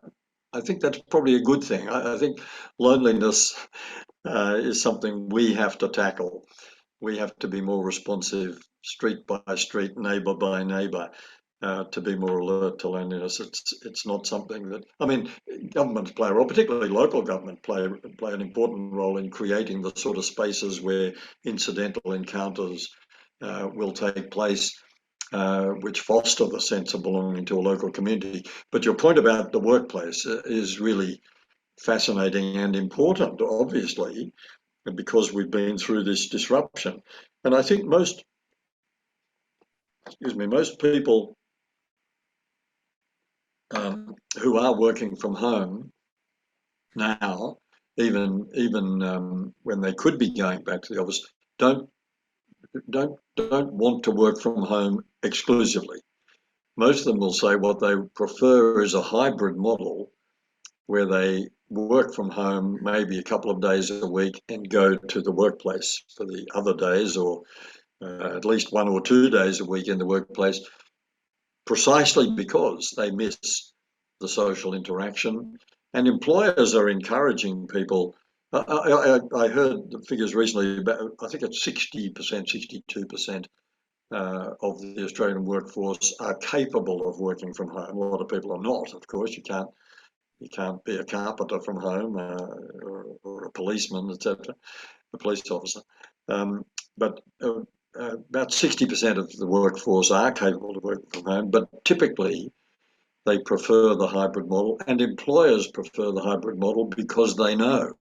I think that's probably a good thing. I think loneliness is something we have to tackle. We have to be more responsive, street by street, neighbour by neighbour, to be more alert to loneliness. It's not something that, I mean, governments play a role, particularly local government play an important role in creating the sort of spaces where incidental encounters will take place, which foster the sense of belonging to a local community. But your point about the workplace is really fascinating and important, obviously, because we've been through this disruption. And I think most people who are working from home now, even when they could be going back to the office, don't want to work from home exclusively. Most of them will say what they prefer is a hybrid model where they work from home maybe a couple of days a week and go to the workplace for the other days, or at least 1 or 2 days a week in the workplace, precisely because they miss the social interaction. And employers are encouraging people. I heard the figures recently, about, I think it's 60%, 62% of the Australian workforce are capable of working from home. A lot of people are not, of course. You can't be a carpenter from home, or a policeman, etc., a police officer. But about 60% of the workforce are capable of working from home, but typically they prefer the hybrid model, and employers prefer the hybrid model because they know.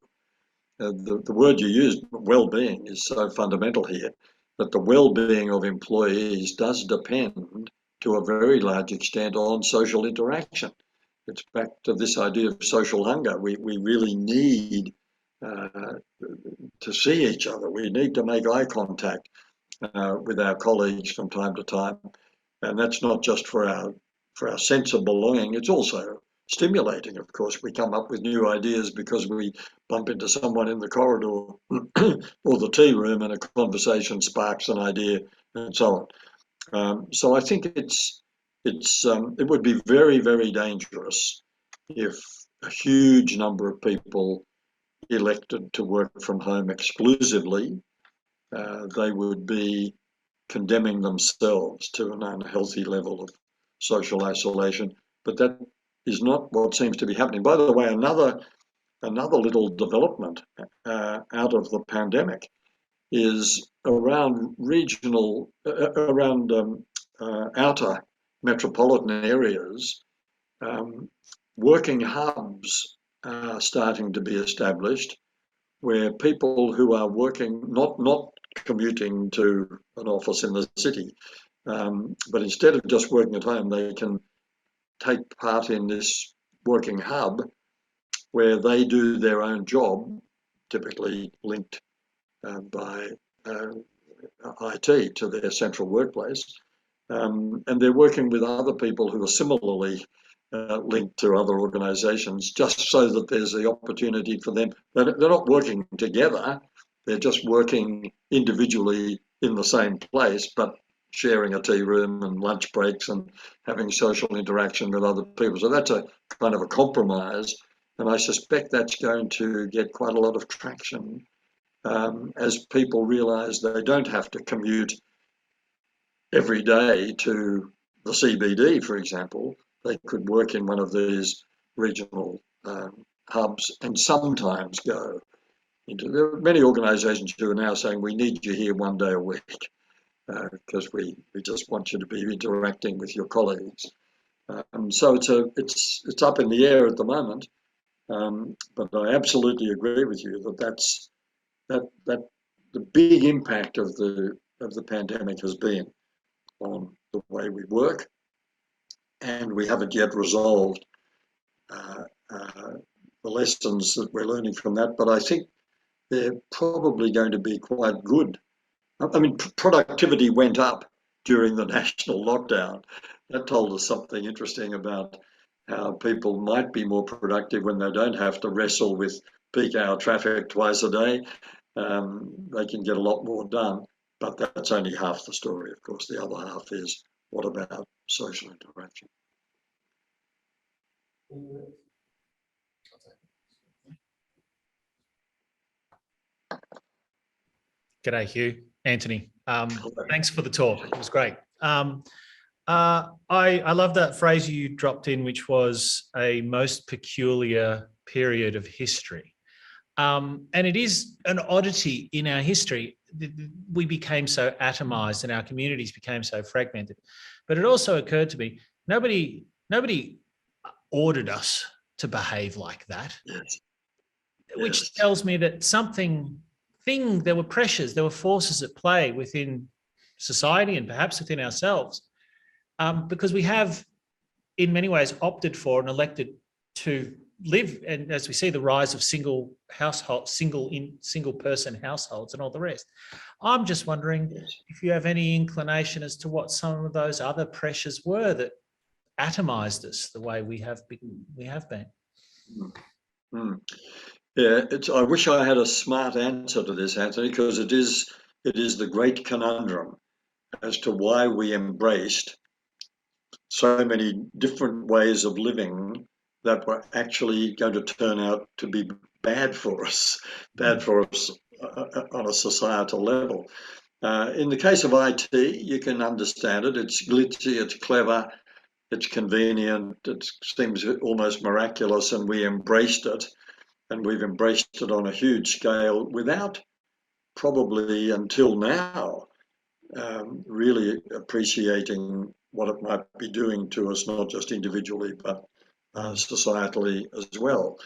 The word you used, well-being, is so fundamental here, that the well-being of employees does depend to a very large extent on social interaction. It's back to this idea of social hunger. We really need to see each other. We need to make eye contact with our colleagues from time to time, and that's not just for our sense of belonging. It's also stimulating. Of course, we come up with new ideas because we bump into someone in the corridor or the tea room, and a conversation sparks an idea, and so on. So I think it would be very, very dangerous if a huge number of people elected to work from home exclusively. They would be condemning themselves to an unhealthy level of social isolation. But that is not what seems to be happening. By the way, another little development out of the pandemic is around outer metropolitan areas. Working hubs are starting to be established, where people who are working, not commuting to an office in the city, but instead of just working at home, they can take part in this working hub where they do their own job, typically linked by IT to their central workplace, and they're working with other people who are similarly linked to other organisations, just so that there's the opportunity for them. They're not working together, they're just working individually in the same place, but sharing a tea room and lunch breaks and having social interaction with other people. So that's a kind of a compromise, and I suspect that's going to get quite a lot of traction as people realise they don't have to commute every day to the CBD, for example. They could work in one of these regional hubs and sometimes go into. There are many organisations who are now saying we need you here 1 day a week because we just want you to be interacting with your colleagues. So it's up in the air at the moment, but I absolutely agree with you that the big impact of the pandemic has been on the way we work, and we haven't yet resolved the lessons that we're learning from that. But I think they're probably going to be quite good. I mean, productivity went up during the national lockdown. That told us something interesting about how people might be more productive when they don't have to wrestle with peak hour traffic twice a day. They can get a lot more done, but that's only half the story, of course. The other half is, what about social interaction? G'day, Hugh. Anthony. Thanks for the talk. It was great. I love that phrase you dropped in, which was a most peculiar period of history. And it is an oddity in our history. We became so atomized and our communities became so fragmented. But it also occurred to me, nobody ordered us to behave like that, Yes. which tells me that there were pressures, there were forces at play within society and perhaps within ourselves, because we have, in many ways, opted for and elected to live, and as we see the rise of single person households and all the rest. I'm just wondering if you have any inclination as to what some of those other pressures were that atomized us the way we have been. Mm. Yeah, I wish I had a smart answer to this, Anthony, because it is the great conundrum as to why we embraced so many different ways of living that were actually going to turn out to be bad for us on a societal level. In the case of IT, you can understand it. It's glitzy, it's clever, it's convenient, it seems almost miraculous, and we embraced it. And we've embraced it on a huge scale without probably until now really appreciating what it might be doing to us, not just individually, but societally as well.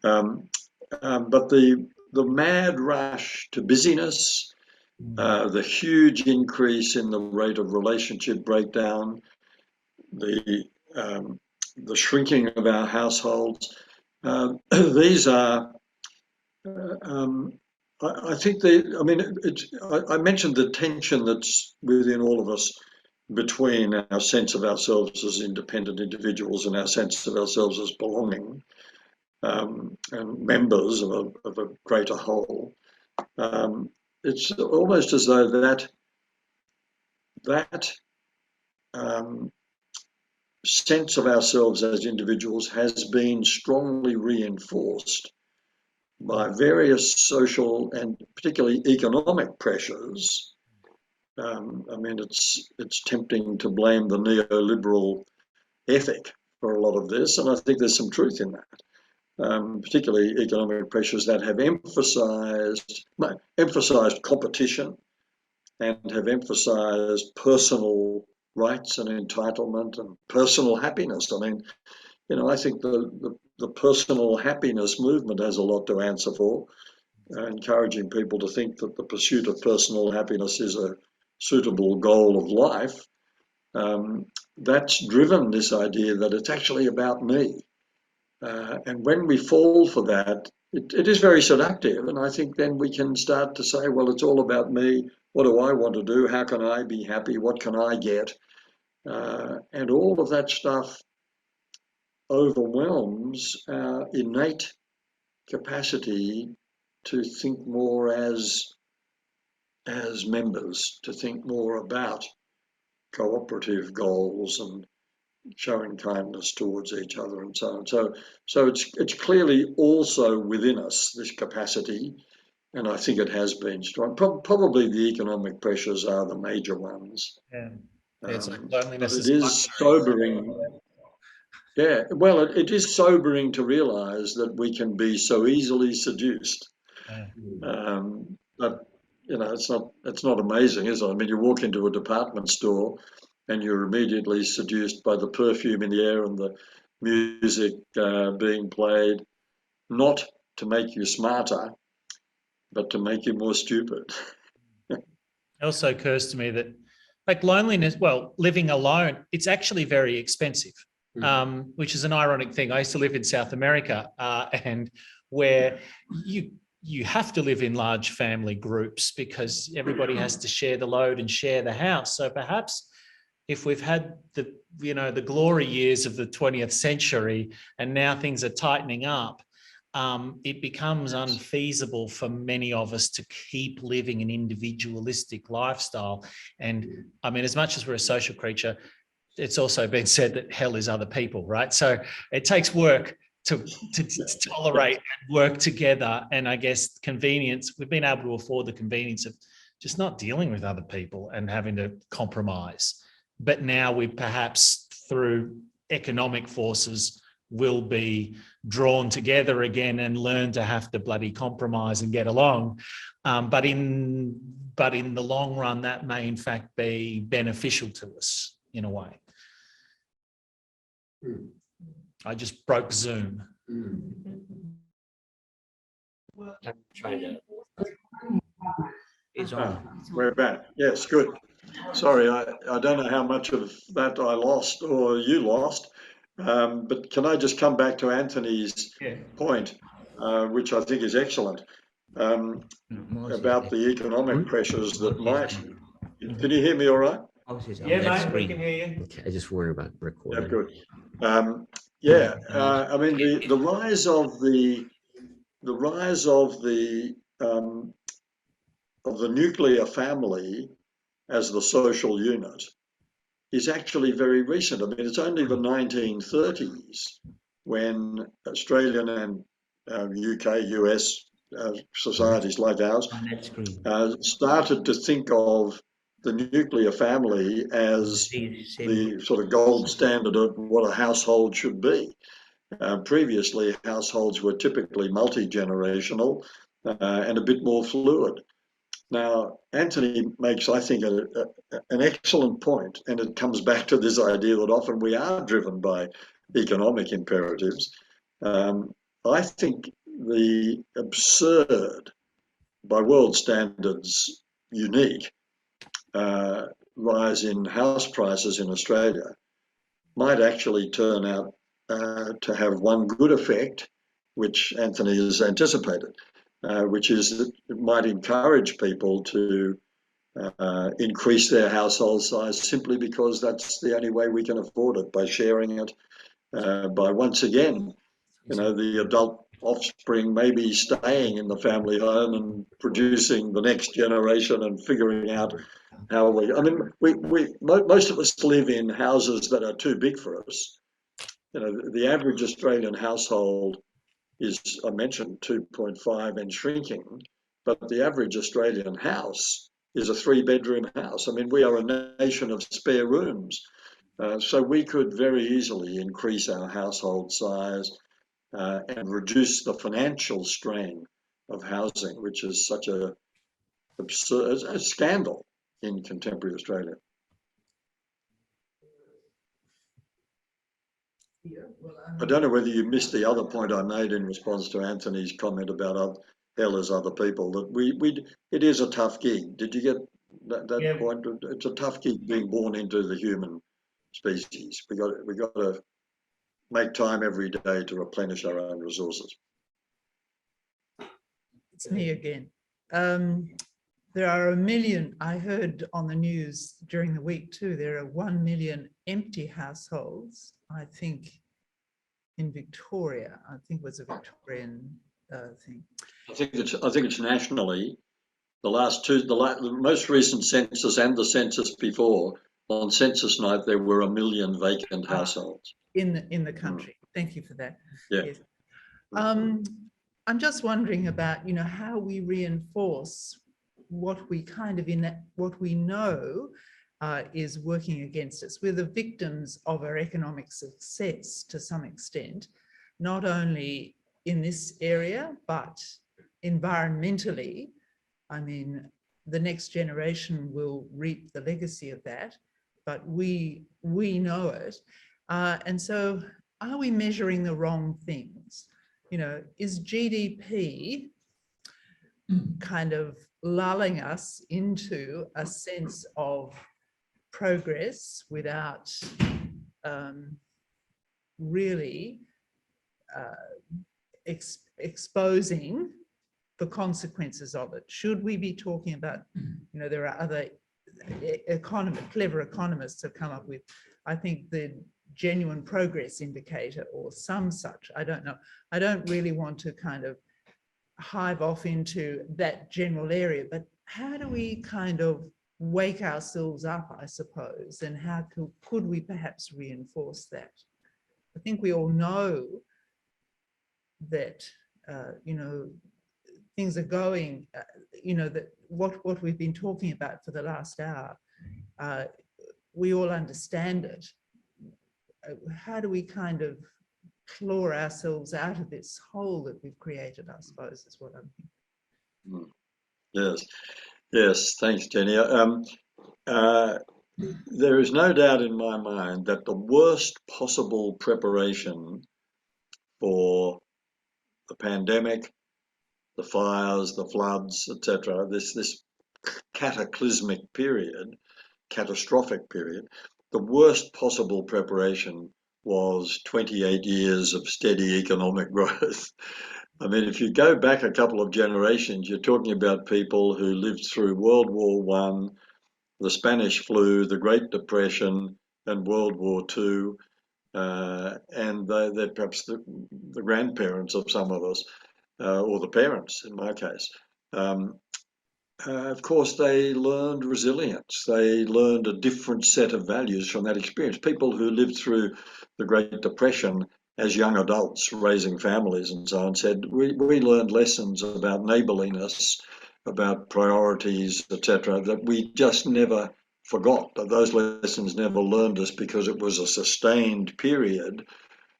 But the mad rush to busyness, the huge increase in the rate of relationship breakdown, the shrinking of our households, these are, I think I mentioned the tension that's within all of us between our sense of ourselves as independent individuals and our sense of ourselves as belonging and members of a greater whole. It's almost as though that sense of ourselves as individuals has been strongly reinforced by various social and particularly economic pressures. It's tempting to blame the neoliberal ethic for a lot of this, and I think there's some truth in that. Particularly economic pressures that have emphasized competition and have emphasized personal rights and entitlement and personal happiness. I think the personal happiness movement has a lot to answer for, encouraging people to think that the pursuit of personal happiness is a suitable goal of life. That's driven this idea that it's actually about me. And when we fall for that, it is very seductive. And I think then we can start to say, well, it's all about me. What do I want to do? How can I be happy? What can I get? And all of that stuff overwhelms our innate capacity to think more as members, to think more about cooperative goals and showing kindness towards each other and so on. So it's clearly also within us, this capacity, and I think it has been strong. Probably the economic pressures are the major ones. Yeah. It's like loneliness but it is sobering. Yeah, well, it is sobering to realise that we can be so easily seduced. Yeah. But it's not amazing, is it? I mean, you walk into a department store and you're immediately seduced by the perfume in the air and the music being played, not to make you smarter, but to make you more stupid. It also occurs to me that like loneliness, well, living alone, it's actually very expensive, which is an ironic thing. I used to live in South America, and where you have to live in large family groups because everybody has to share the load and share the house. So perhaps if we've had the glory years of the 20th century and now things are tightening up, it becomes unfeasible for many of us to keep living an individualistic lifestyle. And I mean, as much as we're a social creature, it's also been said that hell is other people, right? So it takes work to tolerate and work together. And I guess convenience, we've been able to afford the convenience of just not dealing with other people and having to compromise. But now we perhaps through economic forces will be drawn together again and learn to have to bloody compromise and get along. But in the long run, that may in fact be beneficial to us in a way. I just broke Zoom. I'm trying to. It's on. We're back. Yes, good. Sorry, I don't know how much of that I lost or you lost, but can I just come back to Anthony's point, which I think is excellent, about the economic pressures that might. Can you hear me all right? Yeah, mate, we can hear you. Okay, I just worry about recording. Yeah, good. I mean the rise of the nuclear family as the social unit is actually very recent. I mean, it's only the 1930s when Australian and UK, US societies like ours started to think of the nuclear family as the sort of gold standard of what a household should be. Previously, households were typically multi-generational and a bit more fluid. Now, Anthony makes, I think, an excellent point, and it comes back to this idea that often we are driven by economic imperatives. I think the absurd, by world standards, unique rise in house prices in Australia might actually turn out to have one good effect, which Anthony has anticipated. Which is that it might encourage people to increase their household size simply because that's the only way we can afford it, by sharing it, by once again, the adult offspring maybe staying in the family home and producing the next generation and figuring out how I mean, most of us live in houses that are too big for us. The average Australian household is, I mentioned, 2.5 and shrinking, but the average Australian house is a 3-bedroom house. I mean, we are a nation of spare rooms. So we could very easily increase our household size and reduce the financial strain of housing, which is such a scandal in contemporary Australia. I don't know whether you missed the other point I made in response to Anthony's comment about hell as other people. That it is a tough gig. Did you get that point? It's a tough gig being born into the human species. We got to make time every day to replenish our own resources. It's me again. There are 1 million. I heard on the news during the week too. There are 1 million empty households, I think, in Victoria. I think it was a Victorian thing. I think it's nationally. The most recent census and the census before, on census night, there were 1 million vacant households in the country. Thank you for that. Yeah. Yes. I'm just wondering about how we reinforce what we what we know is working against us. We're the victims of our economic success to some extent, not only in this area, but environmentally. I mean, the next generation will reap the legacy of that, but we know it. And so are we measuring the wrong things? Is GDP kind of lulling us into a sense of progress without really exposing the consequences of it? Should we be talking about, there are other clever economists have come up with, I think, the genuine progress indicator or some such, I don't know. I don't really want to kind of hive off into that general area, but how do we kind of wake ourselves up, I suppose, and how could we perhaps reinforce that? I think we all know that, things are going, that what we've been talking about for the last hour, we all understand it. How do we kind of claw ourselves out of this hole that we've created, I suppose, is what I'm thinking. Yes, thanks, Jenny. There is no doubt in my mind that the worst possible preparation for the pandemic, the fires, the floods, etc., this cataclysmic period, catastrophic period, the worst possible preparation was 28 years of steady economic growth. I mean, if you go back a couple of generations, you're talking about people who lived through World War One, the Spanish flu, the Great Depression, and World War Two, and they're perhaps the grandparents of some of us, or the parents in my case. Of course, they learned resilience. They learned a different set of values from that experience. People who lived through the Great Depression as young adults, raising families and so on, said, we learned lessons about neighbourliness, about priorities, etc., that we just never forgot. But those lessons never learned us because it was a sustained period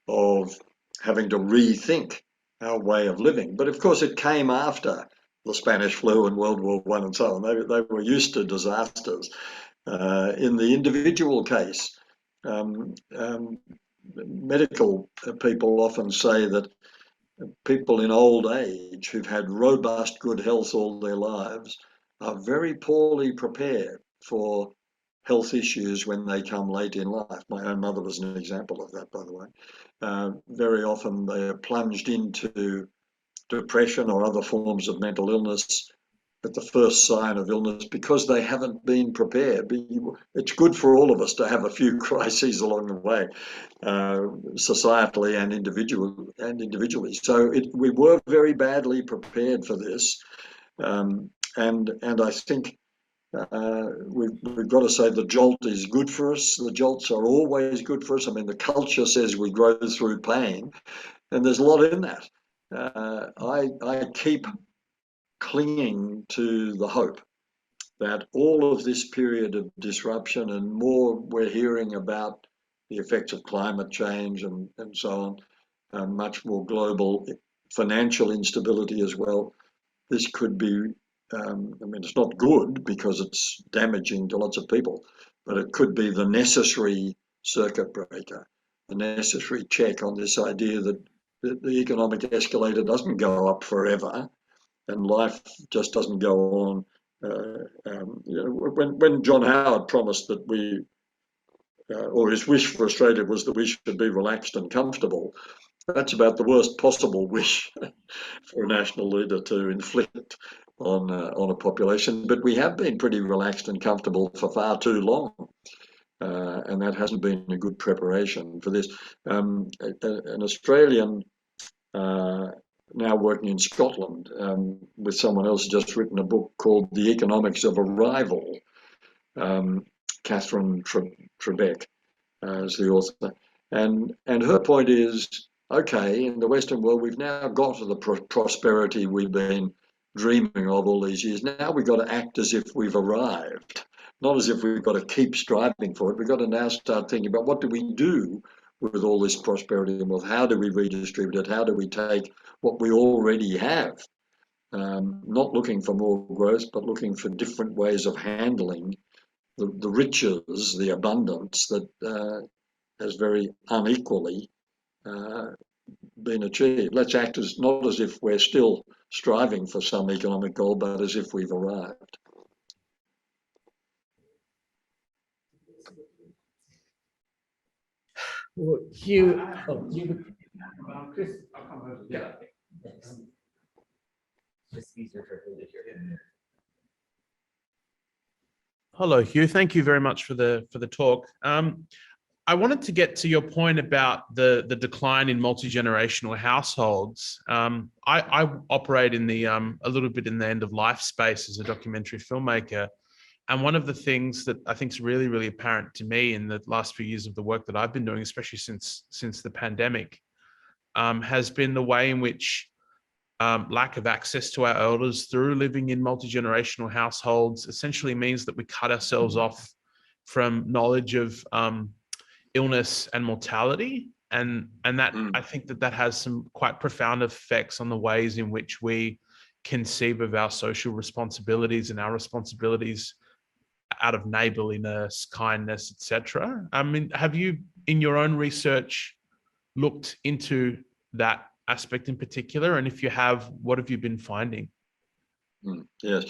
of having to rethink our way of living. But of course, it came after the Spanish flu and World War One and so on. They were used to disasters. In the individual case, medical people often say that people in old age who've had robust good health all their lives are very poorly prepared for health issues when they come late in life. My own mother was an example of that, by the way. Very often they are plunged into depression or other forms of mental illness at the first sign of illness because they haven't been prepared. It's good for all of us to have a few crises along the way, societally and individually. So we were very badly prepared for this, and I think we've got to say the jolt is good for us. The jolts are always good for us. I mean, the culture says we grow through pain, and there's a lot in that. I keep clinging to the hope that all of this period of disruption and more we're hearing about the effects of climate change and so on, much more global financial instability as well. This could be, I mean, it's not good because it's damaging to lots of people, but it could be the necessary circuit breaker, the necessary check on this idea that the economic escalator doesn't go up forever and life just doesn't go on. When John Howard promised that or his wish for Australia was that we should be relaxed and comfortable, that's about the worst possible wish for a national leader to inflict on a population. But we have been pretty relaxed and comfortable for far too long. And that hasn't been a good preparation for this. An Australian now working in Scotland with someone else, just written a book called The Economics of Arrival. Catherine Trebeck is the author. And her point is, okay, in the Western world, we've now got to the prosperity we've been dreaming of all these years. Now we've got to act as if we've arrived, not as if we've got to keep striving for it. We've got to now start thinking about what do we do with all this prosperity and wealth? How do we redistribute it? How do we take what we already have? Not looking for more growth, but looking for different ways of handling the riches, the abundance that has very unequally been achieved. Let's act not as if we're still striving for some economic goal, but as if we've arrived. Well, Hugh, Chris, I'll come over. Yeah. Just easier for him to hear. Hello, Hugh. Thank you very much for the talk. I wanted to get to your point about the decline in multi-generational households. I operate in the a little bit in the end of life space as a documentary filmmaker. And one of the things that I think is really, really apparent to me in the last few years of the work that I've been doing, especially since the pandemic, has been the way in which lack of access to our elders through living in multi-generational households essentially means that we cut ourselves off from knowledge of illness and mortality. And that I think that has some quite profound effects on the ways in which we conceive of our social responsibilities and our responsibilities out of neighborliness, kindness, etc. I mean, have you, in your own research, looked into that aspect in particular? And if you have, what have you been finding? Yes,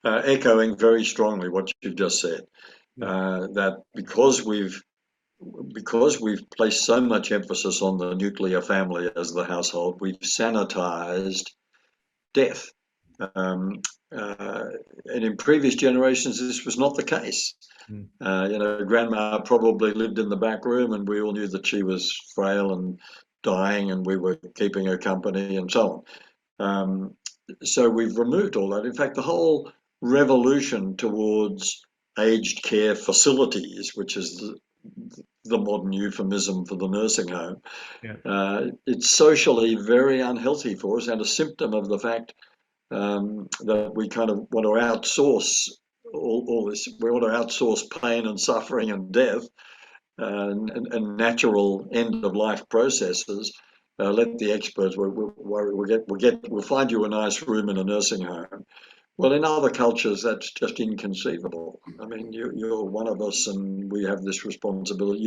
echoing very strongly what you've just said, that because we've placed so much emphasis on the nuclear family as the household, we've sanitized death. And in previous generations, this was not the case. Grandma probably lived in the back room and we all knew that she was frail and dying and we were keeping her company and so on. So we've removed all that. In fact, the whole revolution towards aged care facilities, which is the modern euphemism for the nursing home, it's socially very unhealthy for us and a symptom of the fact that we kind of want to outsource all this. We want to outsource pain and suffering and death and natural end of life processes. Let the experts. We'll find you a nice room in a nursing home. Well, in other cultures, that's just inconceivable. I mean, you're one of us, and we have this responsibility.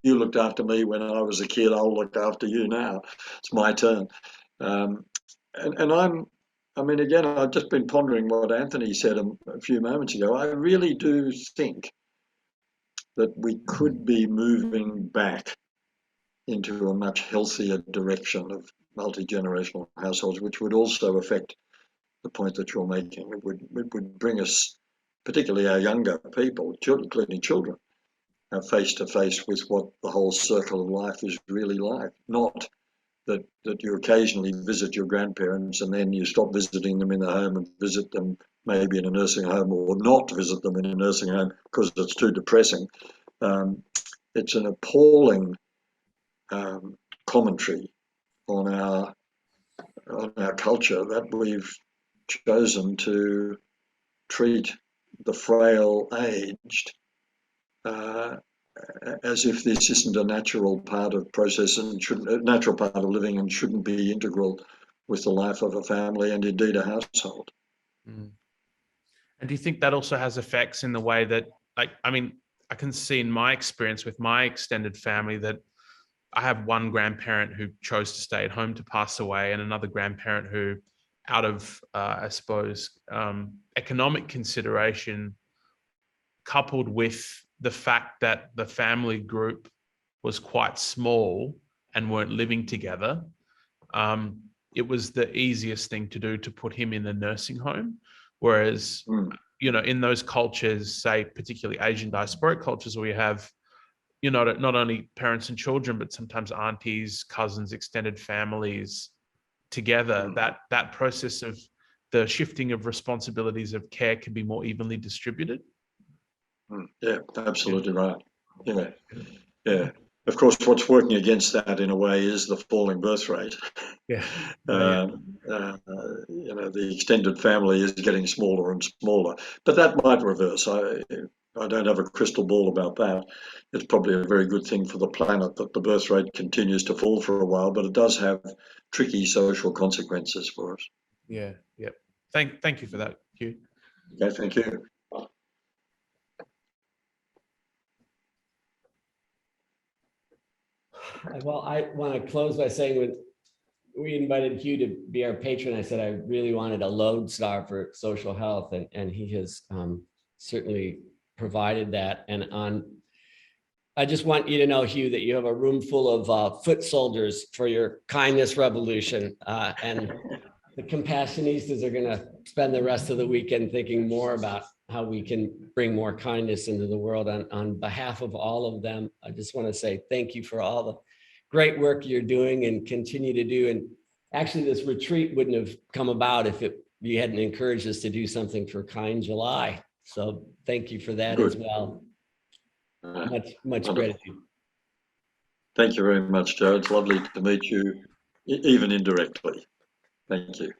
You looked after me when I was a kid. I'll look after you now. It's my turn. I mean, again, I've just been pondering what Anthony said a few moments ago. I really do think that we could be moving back into a much healthier direction of multi-generational households, which would also affect the point that you're making. It would bring us, particularly our younger people, including children, face to face with what the whole circle of life is really like. Not that you occasionally visit your grandparents and then you stop visiting them in the home and visit them maybe in a nursing home, or not visit them in a nursing home because it's too depressing. It's an appalling commentary on our culture that we've chosen to treat the frail aged as if this isn't a natural part of process and a natural part of living and shouldn't be integral with the life of a family and indeed a household. And do you think that also has effects in the way that, I mean, I can see in my experience with my extended family that I have one grandparent who chose to stay at home to pass away, and another grandparent who, out of, I suppose, economic consideration, coupled with the fact that the family group was quite small and weren't living together, it was the easiest thing to do to put him in the nursing home. Whereas, in those cultures, say, particularly Asian diasporic cultures, where you have, not only parents and children, but sometimes aunties, cousins, extended families together, that process of the shifting of responsibilities of care can be more evenly distributed. Yeah, absolutely right. Yeah. Of course, what's working against that in a way is the falling birth rate. The extended family is getting smaller and smaller, but that might reverse. I don't have a crystal ball about that. It's probably a very good thing for the planet that the birth rate continues to fall for a while, but it does have tricky social consequences for us. Yeah. Thank you for that, Hugh. Okay, thank you. Well, I want to close by saying, when we invited Hugh to be our patron, I said I really wanted a lodestar for social health, and he has certainly provided that. And on I just want you to know, Hugh, that you have a room full of foot soldiers for your kindness revolution. And the Compassionistas are going to spend the rest of the weekend thinking more about how we can bring more kindness into the world. On behalf of all of them, I just want to say thank you for all the great work you're doing and continue to do. And actually, this retreat wouldn't have come about if you hadn't encouraged us to do something for Kind July. So thank you for that Good. as well. Much Wonderful. gratitude. Thank you very much, Joe. It's lovely to meet you, even indirectly. Thank you.